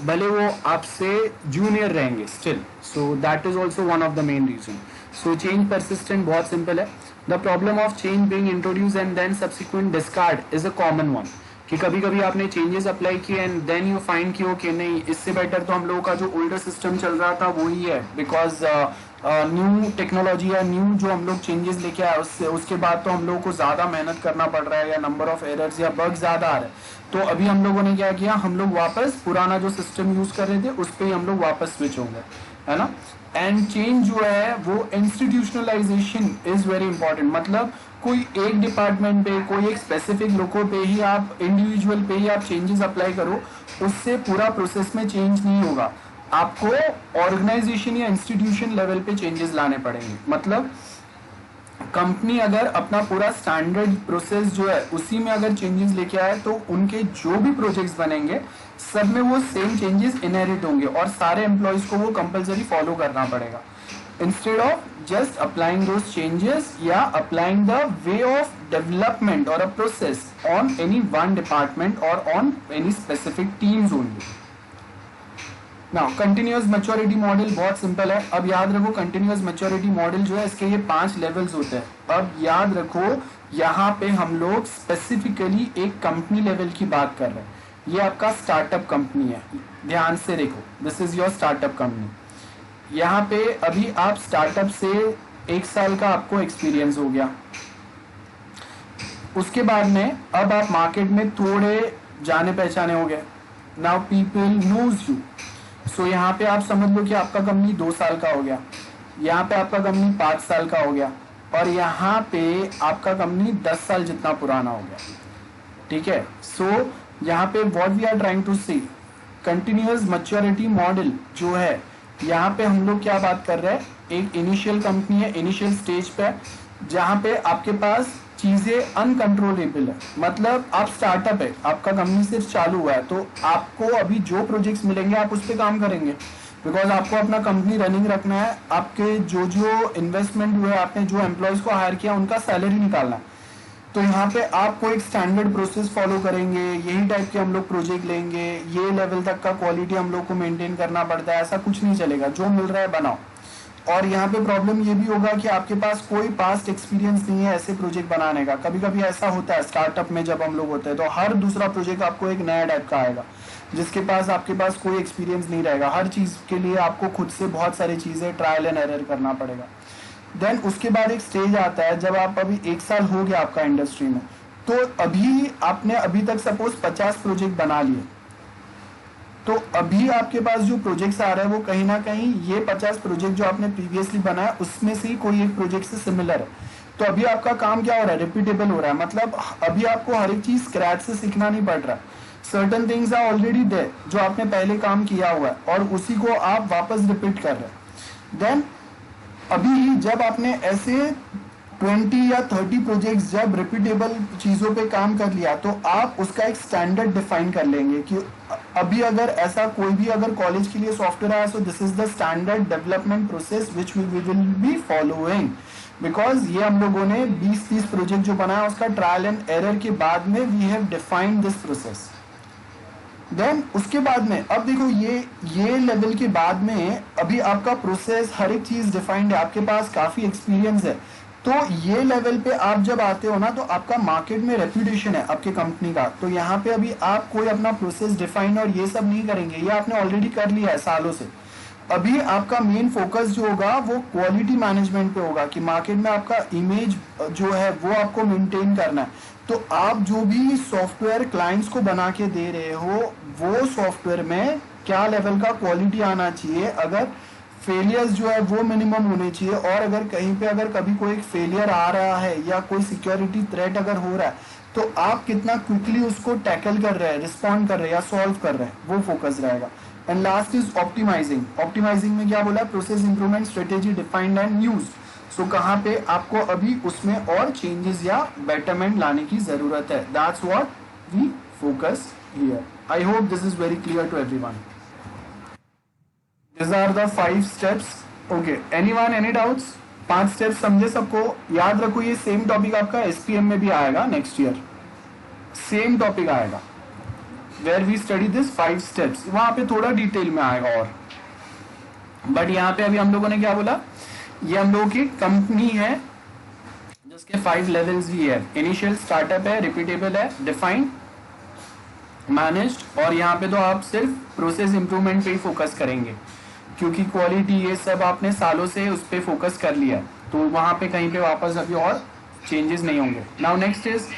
भले वो आपसे जूनियर रहेंगे still. So that is also one of the main reason. So change persistent बहुत सिंपल है। The problem of change being introduce and then subsequent discard is a common one, कि कभी कभी आपने चेंजेस अप्लाई किए and then you find कि okay नहीं, इससे बेटर तो हम लोगों का जो ओल्डर सिस्टम चल रहा था वही है, बिकॉज न्यू टेक्नोलॉजी या न्यू जो हम लोग चेंजेस लेके आए उसके बाद तो हम लोगों को ज़्यादा मेहनत करना पड़ रहा है या नंबर ऑफ एरर्स या बग ज़्यादा आ रहे हैं। तो अभी हम लोगों ने क्या किया, हम लोग वापस पुराना जो सिस्टम यूज़ कर रहे थे उस पर ही हम लोग वापस स्विच होंगे, है ना। एंड चेंज जो है वो इंस्टीट्यूशनलाइजेशन इज़ वेरी इंपॉर्टेंट। मतलब कोई एक डिपार्टमेंट पे, कोई एक स्पेसिफिक लोगों पे ही आप, इंडिविजुअल पे ही आप चेंजेस अप्लाई करो, उससे पूरा प्रोसेस में चेंज नहीं होगा। आपको ऑर्गेनाइजेशन या इंस्टीट्यूशन लेवल पे चेंजेस लाने पड़ेंगे। मतलब कंपनी अगर अपना पूरा स्टैंडर्ड प्रोसेस जो है उसी में अगर चेंजेस लेके आए तो उनके जो भी प्रोजेक्ट्स बनेंगे सब में वो सेम चेंजेस इनहेरिट होंगे और सारे एम्प्लॉयज को वो कंपलसरी फॉलो करना पड़ेगा, instead of just applying those changes या applying the way of development or a process on any one department or on any specific teams only। Now continuous maturity model बहुत simple है। अब याद रखो continuous maturity model जो है इसके ये 5 लेवल्स होते हैं। अब याद रखो यहाँ पे हम लोग स्पेसिफिकली एक कंपनी लेवल की बात कर रहे हैं। ये आपका स्टार्टअप कंपनी है, ध्यान से देखो, this is your startup company. यहाँ पे अभी आप स्टार्टअप से 1 साल का आपको एक्सपीरियंस हो गया, उसके बाद में अब आप मार्केट में थोड़े जाने पहचाने हो गए, नाउ पीपल नोज यू। सो यहाँ पे आप समझ लो कि आपका कंपनी 2 साल का हो गया, यहाँ पे आपका कंपनी 5 साल का हो गया और यहाँ पे आपका कंपनी 10 साल जितना पुराना हो गया, ठीक है। सो यहाँ पे what we are trying to see, continuous maturity model जो है यहाँ पे हम लोग क्या बात कर रहे हैं, एक इनिशियल कंपनी है, इनिशियल स्टेज पे, जहाँ पे आपके पास चीज़ें अनकंट्रोलेबल है, मतलब आप स्टार्टअप है, आपका कंपनी सिर्फ चालू हुआ है, तो आपको अभी जो प्रोजेक्ट्स मिलेंगे आप उस पर काम करेंगे, बिकॉज आपको अपना कंपनी रनिंग रखना है, आपके जो जो इन्वेस्टमेंट हुए, आपने जो एम्प्लॉयज़ को हायर किया उनका सैलरी निकालना है। तो यहाँ पे आपको एक स्टैंडर्ड प्रोसेस फॉलो करेंगे, यही टाइप के हम लोग प्रोजेक्ट लेंगे, ये लेवल तक का क्वालिटी हम लोग को मेंटेन करना पड़ता है, ऐसा कुछ नहीं चलेगा, जो मिल रहा है बनाओ। और यहाँ पे प्रॉब्लम ये भी होगा कि आपके पास कोई पास्ट एक्सपीरियंस नहीं है ऐसे प्रोजेक्ट बनाने का। कभी कभी ऐसा होता है स्टार्टअप में, जब हम लोग होते हैं तो हर दूसरा प्रोजेक्ट आपको एक नया टाइप का आएगा, जिसके पास आपके पास कोई एक्सपीरियंस नहीं रहेगा। हर चीज़ के लिए आपको खुद से बहुत सारी चीज़ें ट्रायल एंड एरर करना पड़ेगा। देन उसके बाद एक स्टेज आता है जब आप अभी 1 साल हो गया आपका इंडस्ट्री में, तो अभी आपने अभी तक सपोज 50 प्रोजेक्ट बना लिए, तो अभी आपके पास जो प्रोजेक्ट्स आ रहे हैं वो कहीं ना कहीं ये 50 प्रोजेक्ट जो आपने प्रीवियसली बनाया उसमें से ही कोई एक प्रोजेक्ट से सिमिलर है। तो अभी आपका काम क्या हो रहा है, रिपीटेबल हो रहा है, मतलब अभी आपको हर एक चीज स्क्रैच से सीखना नहीं पड़ रहा। Certain things are already there जो आपने पहले काम किया हुआ है और उसी को आप वापस रिपीट कर रहे हैं। देन अभी जब आपने ऐसे 20 या 30 प्रोजेक्ट्स जब रिपीटेबल चीज़ों पे काम कर लिया, तो आप उसका एक स्टैंडर्ड डिफाइन कर लेंगे कि अभी अगर ऐसा कोई भी अगर कॉलेज के लिए सॉफ्टवेयर आया, so this is the standard development process which we will be following, because ये हम लोगों ने 20-30 प्रोजेक्ट जो बनाया उसका ट्रायल एंड एरर के बाद में we have defined this process. देन उसके बाद में अब देखो ये लेवल के बाद में अभी आपका प्रोसेस हर एक चीज डिफाइंड है, आपके पास काफी एक्सपीरियंस है, तो ये लेवल पे आप जब आते हो ना तो आपका मार्केट में रेप्यूटेशन है आपके कंपनी का। तो यहाँ पे अभी आप कोई अपना प्रोसेस डिफाइन और ये सब नहीं करेंगे, ये आपने ऑलरेडी कर लिया है सालों से। अभी आपका मेन फोकस जो होगा वो क्वालिटी मैनेजमेंट पे होगा कि मार्केट में आपका इमेज जो है वो आपको मेंटेन करना है। तो आप जो भी सॉफ्टवेयर क्लाइंट्स को बना के दे रहे हो वो सॉफ्टवेयर में क्या लेवल का क्वालिटी आना चाहिए, अगर फेलियर्स जो है वो मिनिमम होने चाहिए, और अगर कहीं पे अगर कभी कोई फेलियर आ रहा है या कोई सिक्योरिटी थ्रेट अगर हो रहा है तो आप कितना क्विकली उसको टैकल कर रहे हैं, रिस्पॉन्ड कर रहे हैं या सॉल्व कर रहे हैं, वो फोकस रहेगा। And last is optimizing. Optimizing में क्या बोला, process improvement strategy defined and used. So कहाँ पे आपको अभी उसमें और चेंजेस या बेटरमेंट लाने की जरूरत है, that's what we focus here. I hope this is very clear to everyone. These are the 5 steps. Okay. Anyone, any doubts? 5 steps समझे सबको? याद रखो ये सेम टॉपिक आपका SPM में भी आएगा नेक्स्ट ईयर, सेम टॉपिक आएगा where we study this 5 steps। वहां पे थोड़ा डिटेल में आएगा और, बट यहाँ पे अभी हम लोगों ने क्या बोला, ये हम लोगों की कंपनी है जिसके 5 लेवल्स भी है। इनिशियल स्टार्टअप है, रिपीटेबल है, डिफाइंड, मैनेज्ड, और यहाँ पे तो आप सिर्फ प्रोसेस इंप्रूवमेंट पे ही फोकस करेंगे क्योंकि क्वालिटी ये सब आपने सालों से उस पर फोकस कर लिया, तो वहाँ पे कहीं पे वापस अभी और चेंजेस नहीं होंगे। Now next is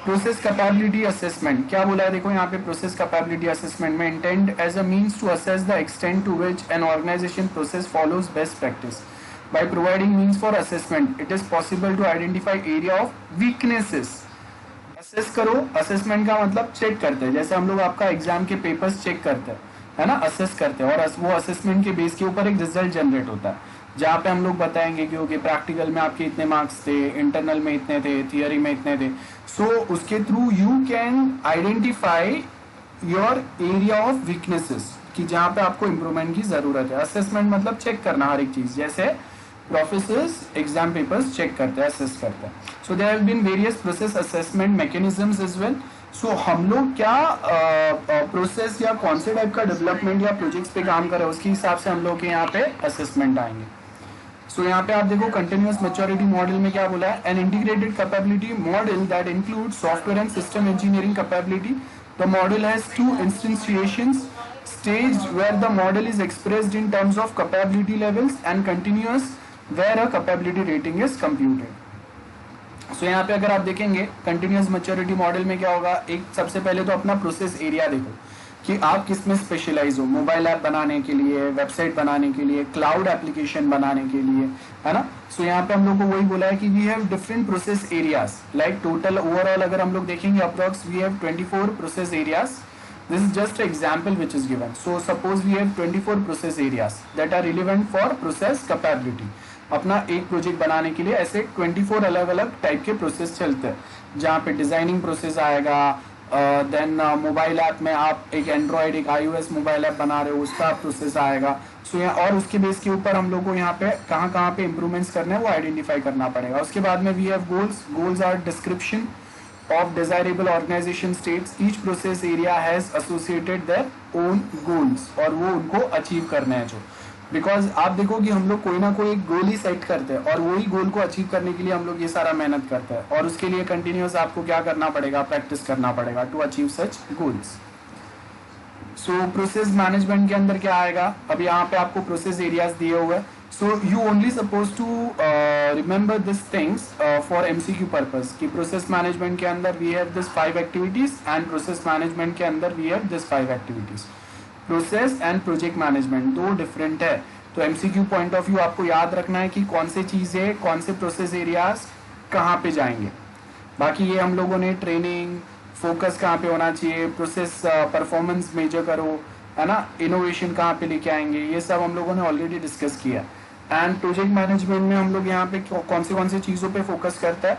process capability assessment. क्या बोला है देखो यहाँ पे, प्रोसेस कैपेबिलिटी असेसमेंट में intend as a means to assess the extent to which an organisation process follows best practice by providing means for assessment it is possible to identify area of weaknesses. Assess करो, assessment का मतलब check करते हैं, जैसे हम लोग आपका exam के पेपर्स चेक करते हैं, है ना, असेस करते हैं, और वो असेसमेंट के बेस के ऊपर एक रिजल्ट जनरेट होता है जहाँ पे हम लोग बताएंगे कि ओके प्रैक्टिकल में आपके इतने मार्क्स थे, इंटरनल में इतने थे, थियरी में इतने थे। सो उसके through you can identify your area of weaknesses कि जहाँ पे आपको इम्प्रूवमेंट की जरूरत है। असेसमेंट मतलब चेक करना हर एक चीज, जैसे प्रोफेसर्स एग्जाम पेपर्स चेक करते हैं, असेस करते हैं। So there have been various process assessment mechanisms as well. So हम लोग क्या प्रोसेस या कौन से टाइप का डेवलपमेंट या प्रोजेक्ट्स पे काम कर रहे हैं उसके हिसाब से हम लोग के यहाँ पे असेसमेंट आएंगे। सो यहाँ पे आप देखो कंटिन्यूअस मैच्योरिटी मॉडल में क्या बोला है, an integrated capability model that include software and system engineering capability. The model has 2 इंस्टेंशिएशंस, staged where the model is expressed in terms of capability levels and continuous where a capability rating is computed। सो यहाँ पे अगर आप देखेंगे continuous maturity model में क्या होगा, एक सबसे पहले तो अपना प्रोसेस एरिया देखो कि आप किस में स्पेशलाइज हो, मोबाइल ऐप बनाने के लिए, वेबसाइट बनाने के लिए, क्लाउड एप्लीकेशन बनाने के लिए, है ना। सो यहाँ पे हम लोग को वही बोला है कि we have different process areas, like total overall अगर हम लोग देखेंगे approx we have 24 process areas. This is just an example which is given. So suppose we have 24 process areas that are relevant for process capability. अपना एक project बनाने के लिए ऐसे 24 अलग अलग टाइप के प्रोसेस चलते हैं, जहाँ पे डिजाइनिंग प्रोसेस आएगा, देन मोबाइल ऐप में आप एक एंड्रॉयड एक iOS मोबाइल ऐप बना रहे हो, उसका प्रोसेस आएगा। सो और उसके बेस के ऊपर हम लोग को यहाँ पे कहाँ पे इम्प्रूवमेंट्स करने हैं वो आइडेंटिफाई करना पड़ेगा। उसके बाद में we have goals. Goals are description of desirable organization states. Each process area has associated their own goals और वो उनको अचीव करने हैं जो, बिकॉज आप देखो कि हम लोग कोई ना कोई एक गोल ही सेट करते हैं और वही गोल को अचीव करने के लिए हम लोग ये सारा मेहनत करते हैं और उसके लिए कंटिन्यूस आपको क्या करना पड़ेगा, प्रैक्टिस करना पड़ेगा to achieve such goals. So process management के अंदर क्या आएगा, अब यहाँ पे आपको प्रोसेस एरियाज दिए हुए हैं। So you only supposed to remember these things for MCQ purpose कि process management के अंदर we have this 5 activities and process management के अंदर we have this 5 activities। process and project management दो different है, तो MCQ point of view आपको याद रखना है कि कौन से चीज़ें कौन से process areas कहाँ पे जाएंगे। बाकी ये हम लोगों ने ट्रेनिंग फोकस कहाँ पे होना चाहिए, प्रोसेस परफॉर्मेंस मेजर करो, है ना, इनोवेशन कहाँ पे लेके आएंगे, ये सब हम लोगों ने ऑलरेडी डिस्कस किया। एंड प्रोजेक्ट मैनेजमेंट में हम लोग यहाँ पे कौन से चीज़ों पे फोकस करता है,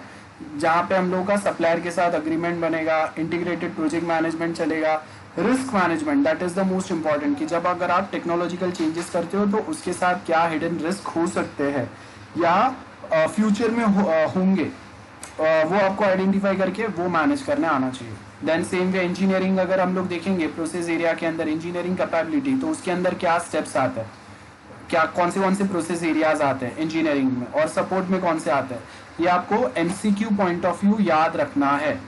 जहाँ पे हम लोगों का सप्लायर के साथ अग्रीमेंट बनेगा, इंटीग्रेटेड प्रोजेक्ट मैनेजमेंट चलेगा, risk management that is the most important कि जब अगर आप टेक्नोलॉजिकल चेंजेस करते हो तो उसके साथ क्या हिडन रिस्क हो सकते हैं या फ्यूचर में होंगे, वो आपको आइडेंटिफाई करके वो मैनेज करने आना चाहिए। देन सेम वे इंजीनियरिंग अगर हम लोग देखेंगे प्रोसेस एरिया के अंदर इंजीनियरिंग कैपेबिलिटी, तो उसके अंदर क्या स्टेप्स आते हैं, क्या कौन से प्रोसेस एरियाज आते हैं इंजीनियरिंग में और सपोर्ट में कौन से आते हैं, ये आपको एमसीक्यू पॉइंट ऑफ व्यू याद रखना है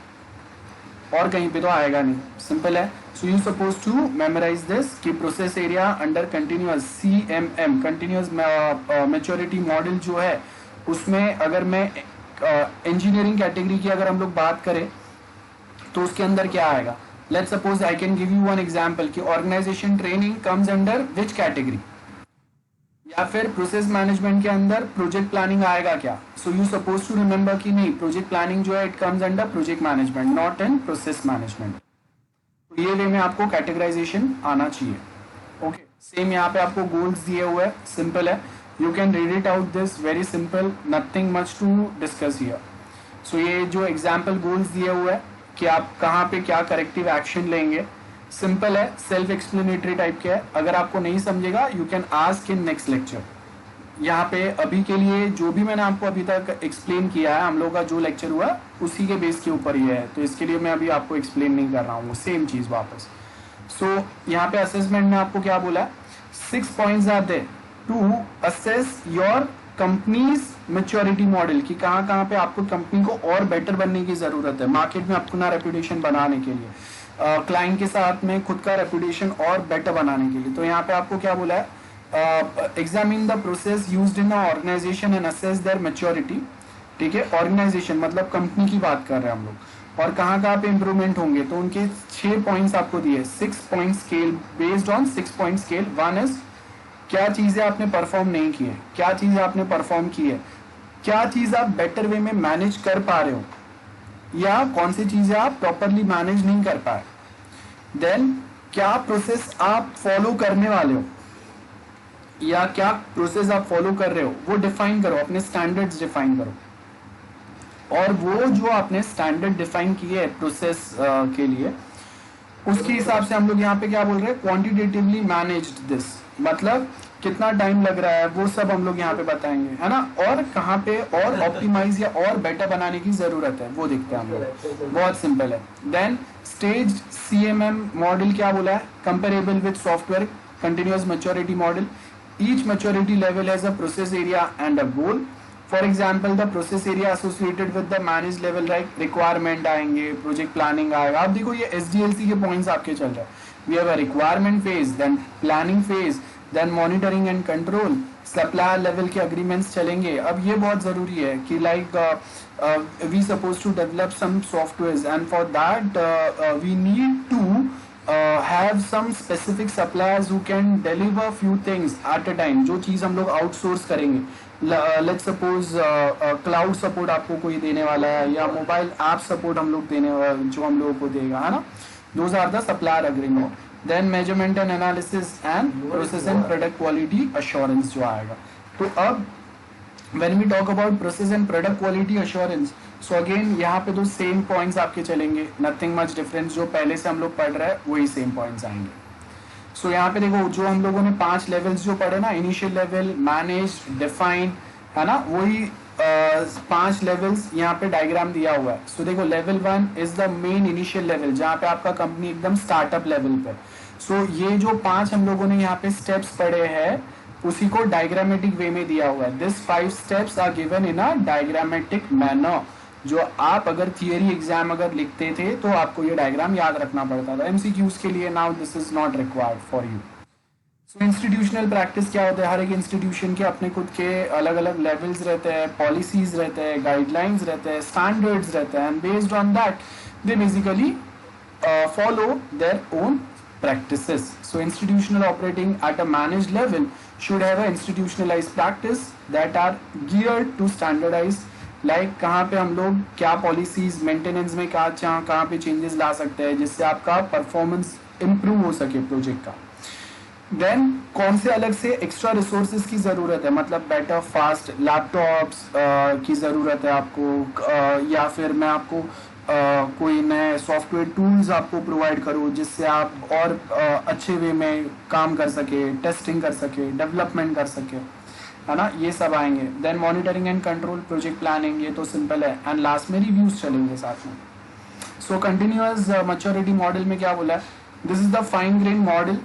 और कहीं पे तो आएगा नहीं, सिंपल है। So you suppose to memorize this कि process area under continuous CMM continuous maturity model जो है उसमें अगर मैं इंजीनियरिंग कैटेगरी की अगर हम लोग बात करें तो उसके अंदर क्या आएगा, let's suppose I can give you one example कि organization training comes under which category, या फिर प्रोसेस मैनेजमेंट के अंदर प्रोजेक्ट प्लानिंग आएगा क्या। So you suppose to remember कि नहीं, प्रोजेक्ट प्लानिंग जो है it comes under project management not in process management. तो ये वे में आपको कैटेगराइजेशन आना चाहिए। ओके, सेम यहाँ पे आपको गोल्स दिए हुए हैं, सिंपल है, you can read it out this, very simple, nothing much to discuss here. So ये जो एग्जाम्पल गोल्स दिए हुए हैं कि आप कहाँ पे क्या करेक्टिव एक्शन लेंगे, सिंपल है, सेल्फ एक्सप्लेनेटरी टाइप के है, अगर आपको नहीं समझेगा you can ask in next lecture. यहाँ पे अभी के लिए जो भी मैंने आपको अभी तक एक्सप्लेन किया है, हम लोग का जो लेक्चर हुआ उसी के बेस के ऊपर ही है, तो इसके लिए मैं अभी आपको एक्सप्लेन नहीं कर रहा हूँ, सेम चीज वापस। सो यहाँ पे असेसमेंट में आपको क्या बोला, 6 points are there to assess your company's maturity model कि कहाँ पे आपको कंपनी को और बेटर बनने की जरूरत है, मार्केट में अपना रेपुटेशन बनाने के लिए, क्लाइंट के साथ में खुद का रेपुटेशन और बेटर बनाने के लिए। तो यहाँ पे आपको क्या बोला है, examine the process used in organisation and assess their maturity. ठीक है, ऑर्गेनाइजेशन मतलब कंपनी की बात कर रहे हैं हम लोग, और कहाँ पे इंप्रूवमेंट होंगे, तो उनके 6 पॉइंट्स आपको दिए, 6 point scale based on 6 point scale. One is क्या चीजें आपने परफॉर्म नहीं की है, क्या चीजें आपने परफॉर्म की है, क्या चीज आप बेटर वे में मैनेज कर पा रहे हो, या कौन सी चीजें आप प्रॉपरली मैनेज नहीं कर पाए। देन क्या प्रोसेस आप फॉलो करने वाले हो या क्या प्रोसेस आप फॉलो कर रहे हो, वो डिफाइन करो, अपने स्टैंडर्ड्स डिफाइन करो, और वो जो आपने स्टैंडर्ड डिफाइन किए है प्रोसेस के लिए, उसके हिसाब से हम लोग यहाँ पे क्या बोल रहे हैं, क्वांटिटेटिवली मैनेज्ड दिस, मतलब कितना टाइम लग रहा है वो सब हम लोग यहाँ पे बताएंगे, है ना, और कहाँ पे और ऑप्टिमाइज या और बेटर बनाने की जरूरत है वो देखते हैं हम लोग, बहुत सिंपल है। देन स्टेज CMM मॉडल क्या बोला है, comparable with software continuous maturity model, each maturity level has a process area and a goal. For example the process area associated with the manage level, like requirement आएंगे, project planning आएगा। आप देखो ये SDLC के points आपके चल रहे हैं, we have a requirement phase, then planning phase, then monitoring and control, supplier level के अग्रीमेंट्स चलेंगे। अब ये बहुत जरूरी है कि like we suppose to develop some software and for that we need to have some specific suppliers who can deliver few things at a time, जो चीज हम लोग आउटसोर्स करेंगे, लेट्स सपोज क्लाउड सपोर्ट आपको कोई देने वाला है या मोबाइल ऐप सपोर्ट हम लोग देने जो हम लोगों को देगा, है ना, those are the supplier agreement. Then measurement and analysis and process and product quality assurance जो आएगा। तो अब when we talk about process and product quality assurance, so again यहाँ पे तो सेम पॉइंट्स आपके चलेंगे, नथिंग मच डिफरेंस, जो पहले से हम लोग पढ़ रहे हैं वही सेम पॉइंट्स आएंगे. सो यहाँ पे देखो जो हम लोगों ने 5 लेवल्स जो पढ़े ना, इनिशियल लेवल, मैनेज, डिफाइन, है ना, वही 5 लेवल्स यहाँ पे डायग्राम दिया हुआ है. सो देखो level 1 is the main initial level, जहाँ पे आपका कंपनी एकदम स्टार्टअप लेवल पे. सो ये जो 5 हम लोगों ने यहाँ पे स्टेप्स पढ़े हैं उसी को डायग्रामेटिक वे में दिया हुआ है. This 5 steps are given in a diagrammatic manner. जो आप अगर थियरी एग्जाम अगर लिखते थे तो आपको ये डायग्राम याद रखना पड़ता था. एमसीक्यूज के लिए now this is not required for you. So institutional practice क्या होता है, हर एक इंस्टीट्यूशन के अपने खुद के अलग अलग लेवल्स रहते हैं, पॉलिसीज रहते हैं, गाइडलाइंस रहते हैं, स्टैंडर्ड्स रहते हैं, and based on that they basically follow their own practices. So institutional operating at a managed level should have a institutionalized practice that are geared to standardize, like कहाँ पे हम लोग क्या पॉलिसीज, मेंटेनेंस में कहाँ पे चेंजेस ला सकते हैं जिससे आपका परफॉर्मेंस इम्प्रूव हो सके प्रोजेक्ट का. देन कौन से अलग से एक्स्ट्रा रिसोर्सेज की ज़रूरत है, मतलब बेटर फास्ट लैपटॉप्स की ज़रूरत है आपको, या फिर मैं आपको कोई नए सॉफ्टवेयर टूल्स आपको प्रोवाइड करूँ जिससे आप और अच्छे वे में काम कर सके, टेस्टिंग कर सके, डेवलपमेंट कर सके, है ना, ये सब आएंगे. Then monitoring and control, project planning, ये तो सिंपल है. एंड लास्ट में रिव्यूज चलेंगे साथ में. सो कंटिन्यूअस मैच्योरिटी मॉडल में क्या बोला है, this is the fine grain model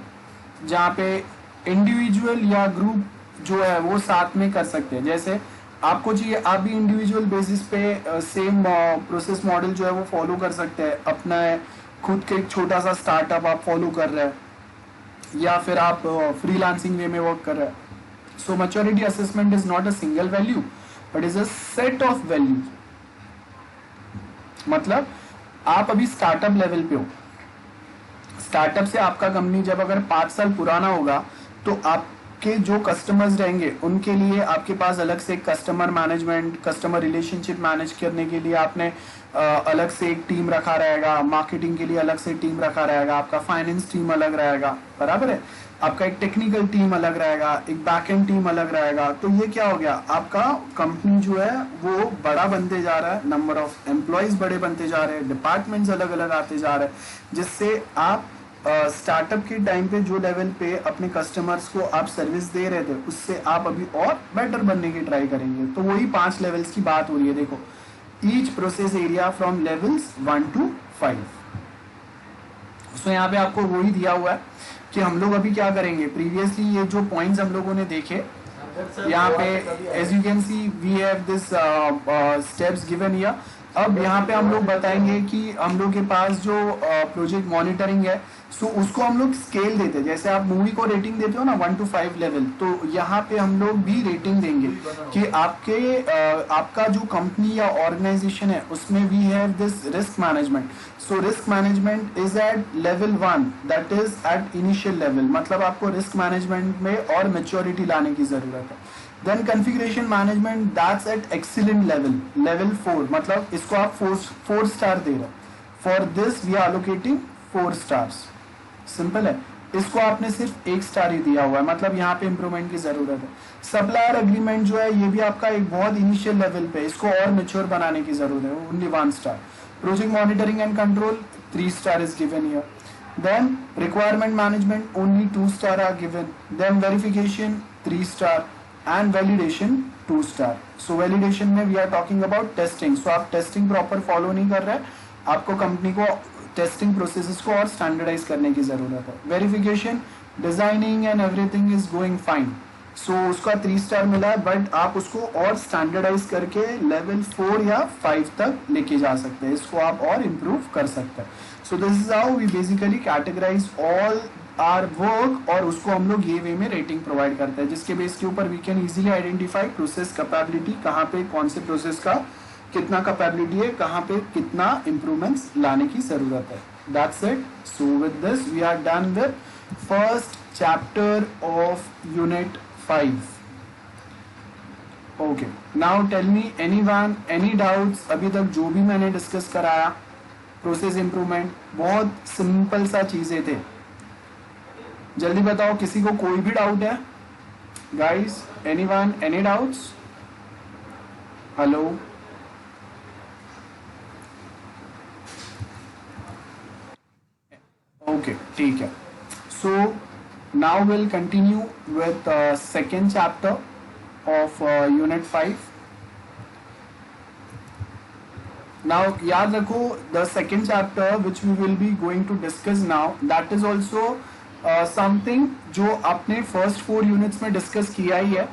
जहाँ पे इंडिविजुअल या ग्रुप जो है वो साथ में कर सकते हैं. जैसे आपको चाहिए आप भी इंडिविजुअल बेसिस पे सेम प्रोसेस मॉडल जो है वो फॉलो कर सकते हैं. अपना खुद के एक छोटा सा स्टार्टअप आप फॉलो कर रहे हैं या फिर आप फ्रीलांसिंग वे में वर्क कर रहे हैं. So maturity assessment is not a single value but is a set of value. मतलब आप अभी स्टार्टअप लेवल पे हो, स्टार्टअप से आपका कंपनी जब अगर 5 साल पुराना होगा तो आपके जो कस्टमर्स रहेंगे उनके लिए आपके पास अलग से customer management, customer relationship manage करने के लिए आपने अलग से एक टीम रखा रहेगा, मार्केटिंग के लिए अलग से टीम रखा रहेगा, आपका फाइनेंस टीम अलग रहेगा, बराबर है, आपका एक टेक्निकल टीम अलग रहेगा, एक बैकएंड टीम अलग रहेगा. तो ये क्या हो गया, आपका कंपनी जो है वो बड़ा बनते जा रहा है, नंबर ऑफ एम्प्लॉयज बड़े बनते जा रहे हैं, डिपार्टमेंट्स अलग अलग आते जा रहे हैं, जिससे आप स्टार्टअप के टाइम पे जो लेवल पे अपने कस्टमर्स को आप सर्विस दे रहे थे उससे आप अभी और बेटर बनने की ट्राई करेंगे. तो वही 5 लेवल्स की बात हो रही है. देखो each process area from levels 1 to 5. सो यहाँ पे आपको वही दिया हुआ है कि हम लोग अभी क्या करेंगे. प्रीवियसली ये जो पॉइंट्स हम लोगों ने देखे यहाँ पे as you can see we have this steps given here. अब यहाँ पे हम लोग बताएंगे कि हम लोग के पास जो प्रोजेक्ट मॉनिटरिंग है सो उसको हम लोग स्केल देते हैं. जैसे आप मूवी को रेटिंग देते हो ना 1 to 5 लेवल, तो यहाँ पे हम लोग भी रेटिंग देंगे कि आपका जो कंपनी या ऑर्गेनाइजेशन है उसमें we have this risk management. So risk management is at level 1, that is at initial level. मतलब आपको रिस्क मैनेजमेंट में और मैच्योरिटी लाने की जरूरत है. Then configuration management, that's at excellent level, level 4. मतलब इसको आप 4 स्टार दे रहे हो. For this we are allocating 4 stars. Simple है. इसको आपने सिर्फ 1 स्टार ही दिया हुआ है, मतलब यहाँ पे इंप्रूवमेंट की जरूरत है. सप्लायर एग्रीमेंट जो है ये भी आपका एक बहुत इनिशियल लेवल पे, इसको और मेच्योर बनाने की जरूरत है, only 1 star. Project monitoring and control 3 star is given here. Then requirement management only 2 star are given. Then verification 3 star and validation 2 star. So validation में we are talking about testing. So आप testing proper follow नहीं कर रहे, आपको company को testing processes को और standardise करने की जरूरत है. Verification, designing and everything is going fine. So उसका 3 स्टार मिला है बट आप उसको और स्टैंडर्डाइज करके लेवल 4 या 5 तक लेके जा सकते हैं, इसको आप और इम्प्रूव कर सकते हैं. So this is how we basically categorise all our work और उसको हम लोग ये वे में रेटिंग प्रोवाइड करते हैं, जिसके बेस के ऊपर we can easily identify process capability, कहाँ पे कौन से प्रोसेस का कितना कैपेबिलिटी है, कहाँ पे कितना इम्प्रूवमेंट्स लाने की जरूरत है. That's it. So with this we are done with first chapter of unit 5. Okay, now tell me anyone any doubts. अभी तक जो भी मैंने डिस्कस कराया प्रोसेस इंप्रूवमेंट बहुत सिंपल सा चीजें थे. जल्दी बताओ किसी को कोई भी डाउट है guys? Anyone any doubts? Hello, okay ठीक है. So now will continue with second chapter of unit 5. Now याद रखो, the second chapter which we will be going to discuss now, that is also something जो आपने first 4 units में discuss किया ही है,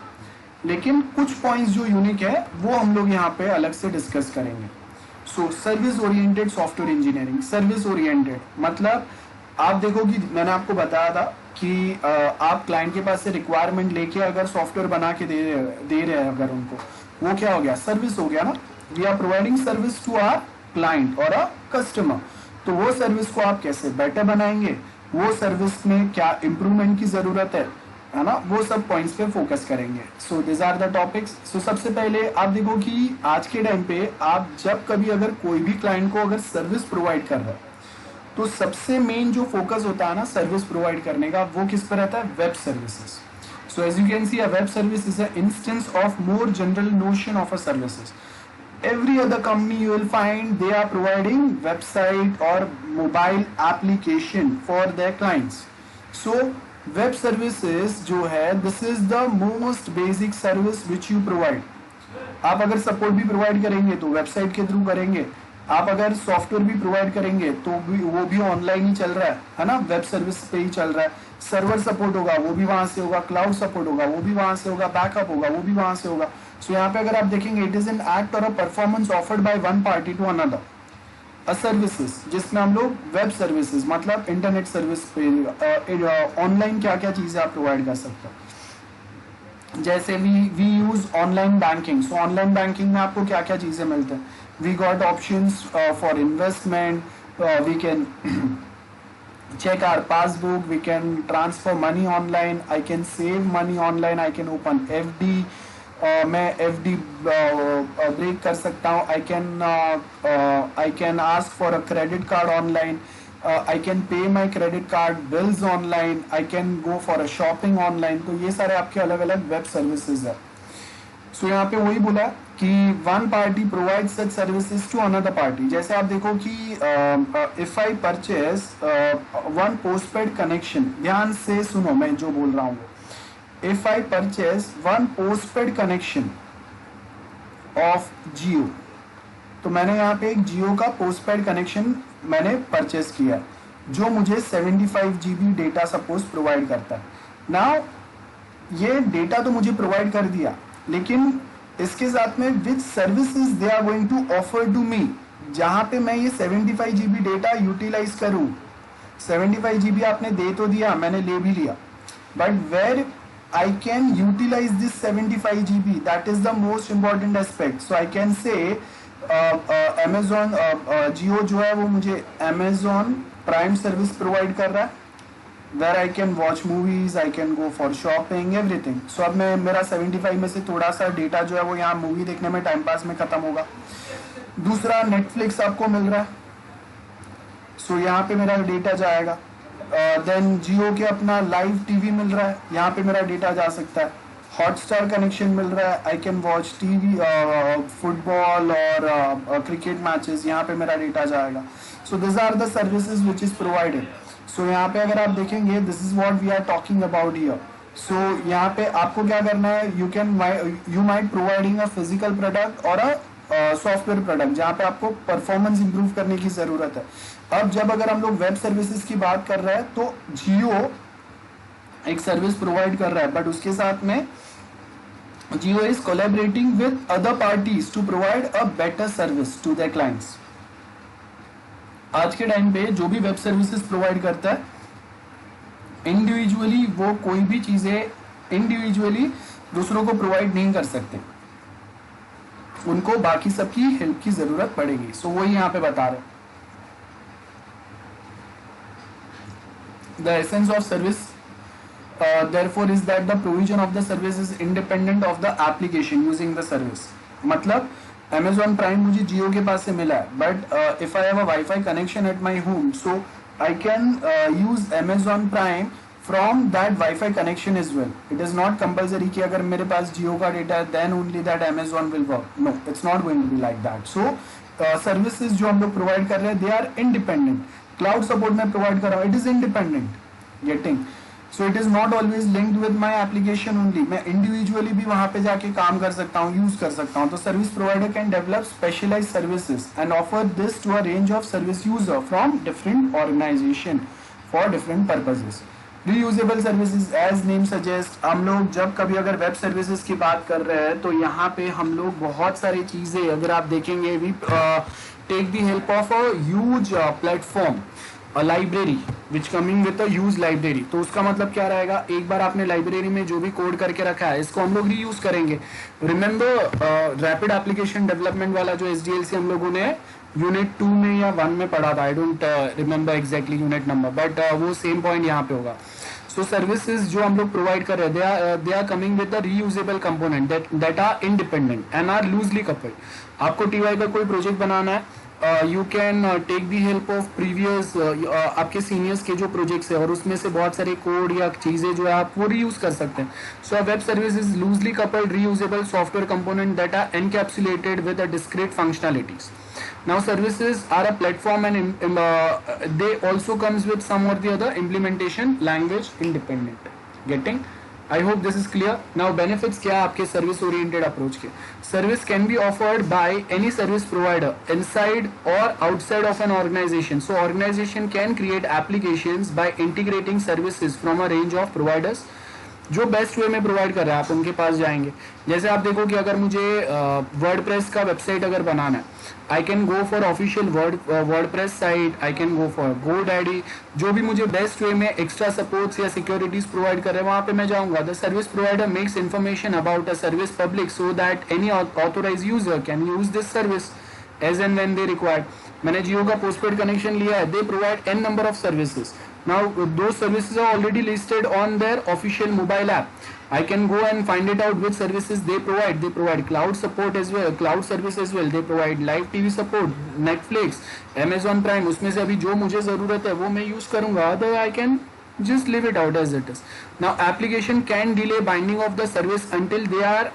लेकिन कुछ points जो यूनिक है वो हम लोग यहाँ पे अलग से discuss करेंगे. So service oriented software engineering. service oriented मतलब आप देखो कि मैंने आपको बताया था कि आप क्लाइंट के पास से रिक्वायरमेंट लेके अगर सॉफ्टवेयर बना के दे रहे हैं अगर उनको, वो क्या हो गया, सर्विस हो गया ना. We are providing service to our client or a customer. तो वो सर्विस को आप कैसे बेटर बनाएंगे, वो सर्विस में क्या इंप्रूवमेंट की जरूरत है ना, वो सब पॉइंट्स पे फोकस करेंगे. So this are the topics. So सबसे पहले आप देखो कि आज के टाइम पे आप जब कभी अगर कोई भी क्लाइंट को अगर सर्विस प्रोवाइड कर रहे हैं, तो सबसे मेन जो फोकस होता है ना सर्विस प्रोवाइड करने का, वो किस पर रहता है, web services. So as you can see a web service is a instance of more general notion of a services. Every other company you will find they are providing website or mobile application for their clients. So web services जो है, this is the most basic service which you provide. आप अगर support भी provide करेंगे तो website के through करेंगे, आप अगर सॉफ्टवेयर भी प्रोवाइड करेंगे तो भी वो भी ऑनलाइन ही चल रहा है ना, वेब सर्विस पे ही चल रहा है. सर्वर सपोर्ट होगा वो भी वहां से होगा, क्लाउड सपोर्ट होगा वो भी वहां से होगा, बैकअप होगा वो भी वहां से होगा. सो यहाँ पे अगर आप देखेंगे, it is an act or a performance offered by one party to another, a services, जिसमें हम लोग वेब सर्विसेज मतलब इंटरनेट सर्विस पे ऑनलाइन क्या क्या चीजें आप प्रोवाइड कर सकते हैं. जैसे we use online banking. So online banking में आपको क्या क्या चीजें मिलते हैं, we got options for investment, we can check our passbook, we can transfer money online, I can save money online, I can open FD, मैं FD break कर सकता हूँ, I can ask for a credit card online, I can pay my credit card bills online, I can go for a shopping online. तो ये सारे आपके अलग अलग वेब सर्विसेज है. सो यहाँ पे वही बोला कि one party provide such services to another party. जैसे आप देखो कि if I purchase one postpaid connection, ध्यान से सुनो मैं जो बोल रहा हूँ, if I purchase one postpaid connection of Jio, तो मैंने यहाँ पे एक जियो का पोस्टपेड कनेक्शन मैंने परचेज किया जो मुझे 75 GB डेटा सपोज प्रोवाइड करता है. नाउ ये डेटा तो मुझे प्रोवाइड कर दिया, लेकिन इसके साथ में which services they are going to offer to me, जहां पे मैं ये 75 GB डेटा यूटिलाइज करूं. 75 GB आपने दे तो दिया, मैंने ले भी लिया, but where I can utilize this 75 GB, that is the most important aspect. So I can say Amazon Jio जो है वो मुझे अमेजॉन प्राइम सर्विस प्रोवाइड कर रहा है, where I can watch movies, I can go for shopping, everything. So अब मैं मेरा 75 में से थोड़ा सा डेटा जो है वो यहाँ मूवी देखने में टाइम पास में खत्म होगा. दूसरा नेटफ्लिक्स आपको मिल रहा है, सो यहाँ पे मेरा डेटा जाएगा. देन जियो के अपना लाइव टीवी मिल रहा है, यहाँ पे मेरा डेटा जा सकता है. हॉटस्टार कनेक्शन मिल रहा है, I can watch TV football और क्रिकेट मैचेस, यहाँ पे मेरा डेटा जाएगा. So this are the services which is provided. So यहाँ पे अगर आप देखेंगे, this is what we are talking about here. So यहाँ पे आपको क्या करना है, you might providing a physical product और अ सॉफ्टवेयर प्रोडक्ट जहाँ पे आपको परफॉर्मेंस इंप्रूव करने की जरूरत है. अब जब अगर हम लोग वेब सर्विसेज की बात कर रहे हैं, तो जियो एक सर्विस प्रोवाइड कर रहा है, बट उसके साथ में Jio is collaborating with other parties to provide a better service to their clients. आज के टाइम पे जो भी वेब सर्विसेज प्रोवाइड करता है, इंडिविजुअली वो कोई भी चीजें इंडिविजुअली दूसरों को प्रोवाइड नहीं कर सकते, उनको बाकी सबकी हेल्प की जरूरत पड़ेगी. सो वही यहाँ पे बता रहे. The essence of service therefore is that the provision of the service is independent of the application using the service. मतलब Amazon Prime मुझे जियो के पास से मिला है, but if I have a Wi-Fi connection at my home, so I can use Amazon Prime from that wifi connection is well. It is not compulsory कि अगर मेरे पास जियो का डेटा है then only that Amazon will work. No, it's not going to be like that. So services जो हम लोग provide कर रहे हैं they are independent. Cloud support में प्रोवाइड कर रहा हूँ, it is independent. Getting? So it is not always linked with my application only. मैं इंडिविजुअली भी वहां पे जाके काम कर सकता हूँ, यूज कर सकता हूँ. तो service provider can develop specialised services and offer this to a range of service user from different organisation for different purposes. Reusable services as name suggest. हम लोग जब कभी अगर वेब सर्विसेज की बात कर रहे हैं तो यहाँ पे हम लोग बहुत सारी चीजें अगर आप देखेंगे, we take the help of a huge platform, a library which coming with a huge library. तो उसका मतलब क्या रहेगा, एक बार आपने लाइब्रेरी में जो भी कोड करके रखा है इसको हम लोग रीयूज करेंगे. रिमेंबर रैपिड एप्लीकेशन डेवलपमेंट वाला जो SDLC हम लोगों ने यूनिट 2 में या 1 में पढ़ा था, I don't remember exactly unit number, but वो सेम पॉइंट यहाँ पे होगा. सो सर्विसेज जो हम लोग प्रोवाइड कर रहे हैं they are coming with the reusable component that are independent and are loosely coupled. आपको TY का कोई प्रोजेक्ट बनाना है, you can take the help of previous आपके सीनियर्स के जो प्रोजेक्ट्स है और उसमें से बहुत सारे कोड या चीजें जो है आप वो रीयूज कर सकते हैं. So web service is loosely coupled reusable software component that are encapsulated with a discrete functionalities. Now services are a platform and they also comes with some or the other implementation language independent. Getting? I hope this is clear. Now benefits क्या आपके service oriented approach के? Service can be offered by any service provider inside or outside of an organization. So organization can create applications by integrating services from a range of providers. जो best way में provide कर रहा है आप उनके पास जाएंगे. जैसे आप देखो कि अगर मुझे वर्डप्रेस का वेबसाइट अगर बनाना है, I can go for official WordPress site, I can go for GoDaddy. जो भी मुझे बेस्ट वे में एक्स्ट्रा सपोर्ट्स या सिक्योरिटीज प्रोवाइड कर रहे हैं वहां पे मैं जाऊंगा. The service provider makes information about a service public so that any authorise user can use this service as and when they required. मैंने जियो का पोस्टपेड कनेक्शन लिया है, they provide n number of services. Now those services are already listed on their official mobile app. I can go and find it out which services they provide. They provide cloud support as well, cloud service as well. They provide live TV support, Netflix, Amazon Prime. उसमें से अभी जो मुझे ज़रूरत है वो मैं use करूँगा. Other I can just leave it out as it is. Now application can delay binding of the service until they are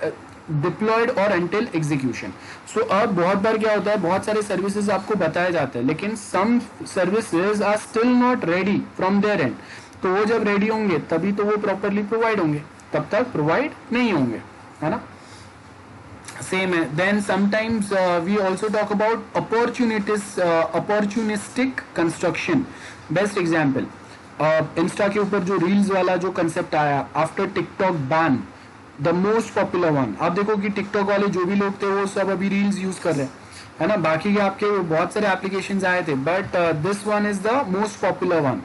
deployed और until execution. So अब बहुत बार क्या होता है, बहुत सारे सर्विसेज आपको बताए जाते हैं लेकिन some services are still not ready from their end. तो वो जब रेडी होंगे तभी तो वो प्रॉपरली प्रोवाइड होंगे, तब तक प्रोवाइड नहीं होंगे, है ना. सेम है. Then sometimes we also talk about opportunistic construction. Best example insta के ऊपर जो रील्स वाला जो कंसेप्ट आया after TikTok ban, the most popular one. आप देखो कि टिकटॉक वाले जो भी लोग थे वो सब अभी रील्स यूज कर रहे हैं, है ना. बाकी के आपके बहुत सारे एप्लीकेशंस आए थे but this one is the most popular one.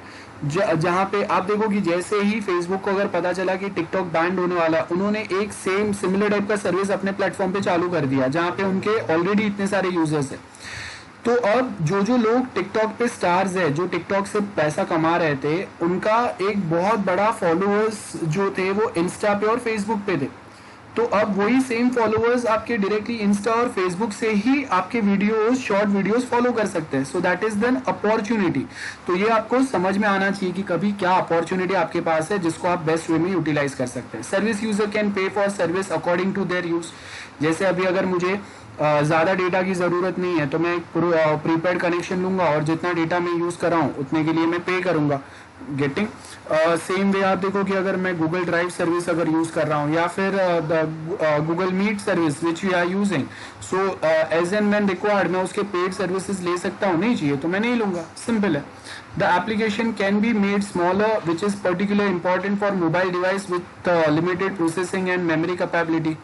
जहाँ पे आप देखो कि जैसे ही फेसबुक को अगर पता चला कि टिकटॉक बैंड होने वाला, उन्होंने एक सेम सिमिलर टाइप का सर्विस अपने प्लेटफॉर्म पे चालू कर दिया जहाँ पे उनके ऑलरेडी इतने सारे यूजर्स हैं. तो अब जो लोग टिकटॉक पे स्टार्स है, जो टिकटॉक से पैसा कमा रहे थे, उनका एक बहुत बड़ा फॉलोअर्स जो थे वो इंस्टा पे और फेसबुक पे थे. तो अब वही सेम फॉलोअर्स आपके डायरेक्टली इंस्टा और फेसबुक से ही आपके वीडियोस, शॉर्ट वीडियोस फॉलो कर सकते हैं. So that is then opportunity. तो ये आपको समझ में आना चाहिए कि कभी क्या अपॉर्चुनिटी आपके पास है जिसको आप बेस्ट वे में यूटिलाइज कर सकते हैं. Service user can pay for service according to their use. जैसे अभी अगर मुझे ज़्यादा डेटा की ज़रूरत नहीं है तो मैं प्रीपेड कनेक्शन लूंगा और जितना डेटा मैं यूज़ कर रहा हूँ उतने के लिए मैं पे करूंगा. गेटिंग? सेम वे आप देखो कि अगर मैं गूगल ड्राइव सर्विस अगर यूज़ कर रहा हूँ या फिर Google meet service which we are using, so as and when required मैं उसके पेड सर्विसेज ले सकता हूँ. नहीं चाहिए तो मैं नहीं लूंगा, सिंपल है. The application can be made smaller which is particular important for mobile device with limited processing and memory capability.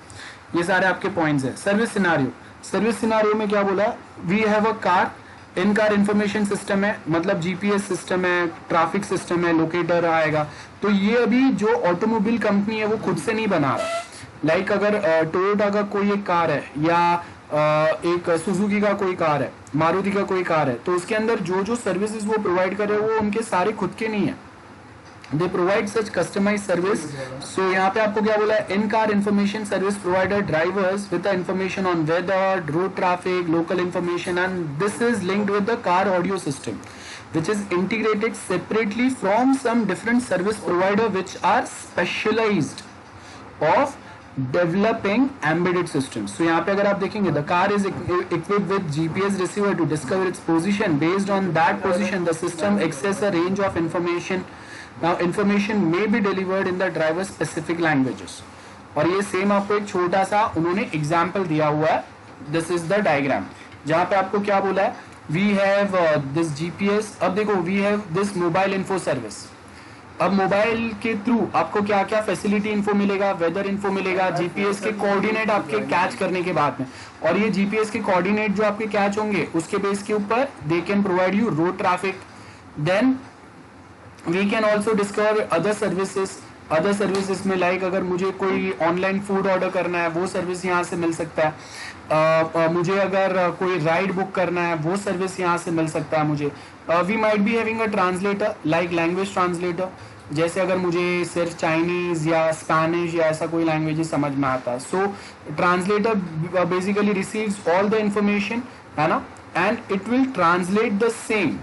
ये सारे आपके पॉइंट्स है. Service scenario. सर्विस सिनारियो में क्या बोला, we have a car, in car information system है, मतलब GPS system है, ट्रैफिक सिस्टम है, लोकेटर आएगा. तो ये अभी जो ऑटोमोबाइल कंपनी है वो खुद से नहीं बना रहा. लाइक अगर टोयोटा का कोई एक कार है या एक सुजुकी का कोई कार है, मारुति का कोई कार है, तो उसके अंदर जो सर्विसेज वो प्रोवाइड कर रहे हैं वो उनके सारे खुद के नहीं है. They provide such customized service. So यहाँ पे आपको क्या बोला है, इन car information service provider drivers with the information on whether, road traffic, local information, and this is linked with the car audio system. which is integrated separately from some different service provider which are specialized of developing embedded systems. So यहाँ पे अगर आप देखेंगे, the car is equipped with GPS receiver to discover its position. Based on that position, the system access a range of information. Now information may be delivered in the driver specific languages. और ये same आपको एक छोटा सा उन्होंने example दिया हुआ है. दिस इज द डायग्राम जहाँ पे आपको क्या बोला है, वी हैव दिस जीपीएस. अब देखो we have this mobile info service. अब मोबाइल के थ्रू आपको क्या क्या फैसिलिटी इन्फो मिलेगा, वेदर इन्फो मिलेगा, जीपीएस के कोऑर्डिनेट आपके कैच करने के बाद में. और ये जीपीएस के कोऑर्डिनेट जो आपके कैच होंगे उसके बेस के ऊपर they can provide you road traffic. Then we can also discover other services. Other services में लाइक अगर मुझे कोई ऑनलाइन फूड ऑर्डर करना है वो सर्विस यहाँ से मिल सकता है. मुझे अगर कोई राइड बुक करना है वो सर्विस यहाँ से मिल सकता है मुझे. We might be having a translator like language translator. जैसे अगर मुझे सिर्फ चाइनीज या स्पेनिश या ऐसा कोई लैंग्वेज समझ में आता है, so translator basically receives all the information, है ना, and it will translate the same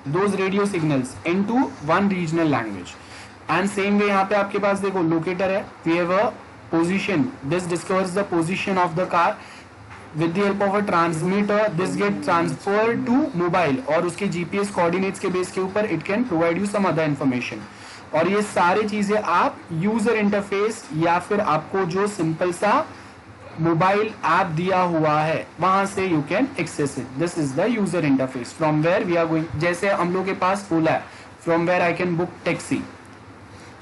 those radio signals into one regional language. And same way यहाँ पे आपके पास देखो लोकेटर है, we have a position, this discovers the position of the car with the help of a transmitter. This get transferred to mobile और उसके GPS coordinates के base के ऊपर it can provide you some other information. और ये सारी चीजें आप यूजर इंटरफेस या फिर आपको जो सिंपल सा मोबाइल ऐप दिया हुआ है वहां से you can access it. This is the user interface from where we are going. जैसे हम लोग के पास ओला है, from where I can book taxi.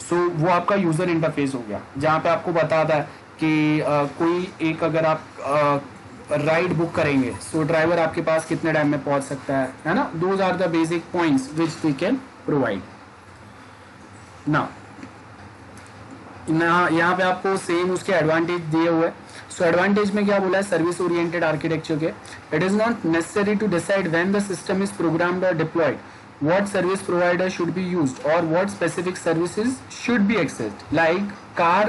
So वो आपका यूजर इंटरफेस हो गया जहाँ पे आपको बताता है कि कोई एक अगर आप राइड बुक करेंगे सो ड्राइवर आपके पास कितने टाइम में पहुंच सकता है ना. Those are the basic points which we can provide. Now यहाँ पे आपको सेम उसके एडवांटेज दिए हुए. सो एडवांटेज में क्या बोला है, सर्विस ओरिएंटेड आर्किटेक्चर के. It is not necessary to decide when the system is programmed और deployed what service provider should be used or what specific services should be accessed. Like car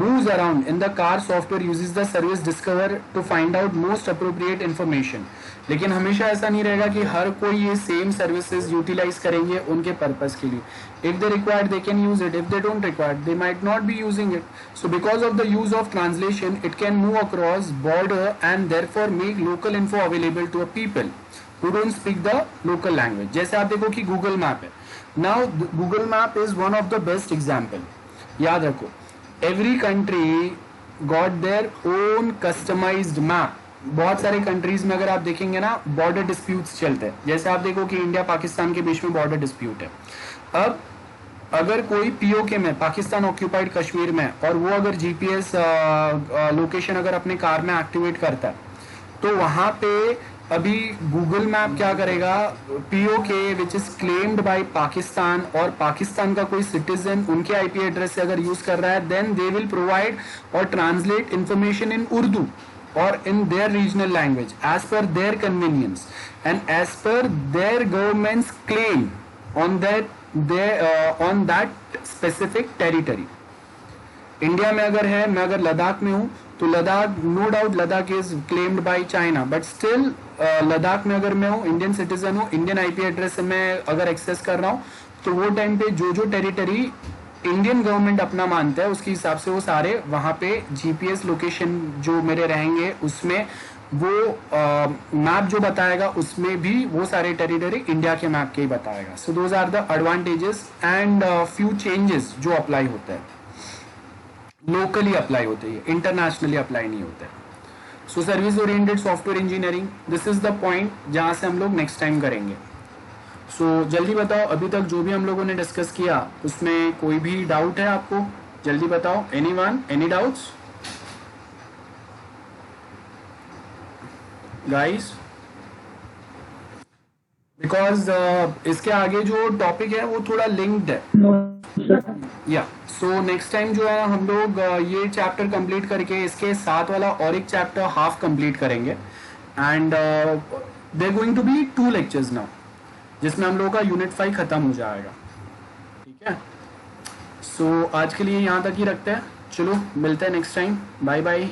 moves around, in the car software uses the service discover to find out most appropriate information. लेकिन हमेशा ऐसा नहीं रहेगा कि हर कोई ये same services utilise करेंगे उनके पर्पस के लिए. If they required they can use it, if they don't required they might not be using it. So because of the use of translation it can move across border and therefore make local info available to a people who don't speak the local language. जैसे आप देखो कि Google map है. Now Google map is one of the best example. याद रखो, every country got their own customized map. बहुत सारे countries में अगर आप देखेंगे ना बॉर्डर डिस्प्यूट्स चलते हैं. जैसे आप देखो कि इंडिया पाकिस्तान के बीच में बॉर्डर डिस्प्यूट है. अब अगर कोई पीओके में पाकिस्तान ऑक्यूपाइड कश्मीर में और वो अगर जीपीएस लोकेशन अगर अपने कार में एक्टिवेट करता है तो वहां पे अभी गूगल मैप क्या करेगा, PoK which is claimed bye Pakistan और पाकिस्तान का कोई सिटीजन उनके आईपी एड्रेस से अगर यूज कर रहा है, देन दे विल प्रोवाइड और ट्रांसलेट इंफॉर्मेशन इन उर्दू और in their regional language as per their convenience and as per their governments claim on that specific territory. India में अगर है, मैं अगर लद्दाख में हूँ तो Ladakh, no doubt Ladakh is claimed by China, but still Ladakh में अगर मैं हूँ, इंडियन सिटीजन हूँ, इंडियन आईपी एड्रेस से मैं अगर एक्सेस कर रहा हूँ तो वो टाइम पे जो जो टेरिटरी इंडियन गवर्नमेंट अपना मानता है उसके हिसाब से वो सारे वहाँ पे जीपीएस लोकेशन जो मेरे रहेंगे उसमें वो मैप जो बताएगा उसमें भी वो सारे टेरिटरी इंडिया के मैप के ही बताएगा. So those are the advantages and few changes जो अप्लाई होते हैं, लोकली अप्लाई होते हैं, इंटरनेशनली अप्लाई नहीं होते. So service oriented software engineering, this is the point जहां से हम लोग नेक्स्ट टाइम करेंगे. सो जल्दी बताओ अभी तक जो भी हम लोगों ने डिस्कस किया उसमें कोई भी डाउट है आपको, जल्दी बताओ. Anyone, any doubts guys? Because इसके आगे जो टॉपिक है वो थोड़ा लिंक्ड है. या सो नेक्स्ट टाइम जो है हम लोग ये चैप्टर कंप्लीट करके इसके साथ वाला और एक चैप्टर हाफ कंप्लीट करेंगे and they going to be 2 lectures now जिसमें हम लोगों का यूनिट 5 खत्म हो जाएगा. ठीक है, सो आज के लिए यहाँ तक ही रखते हैं. चलो मिलते हैं नेक्स्ट टाइम. Bye bye.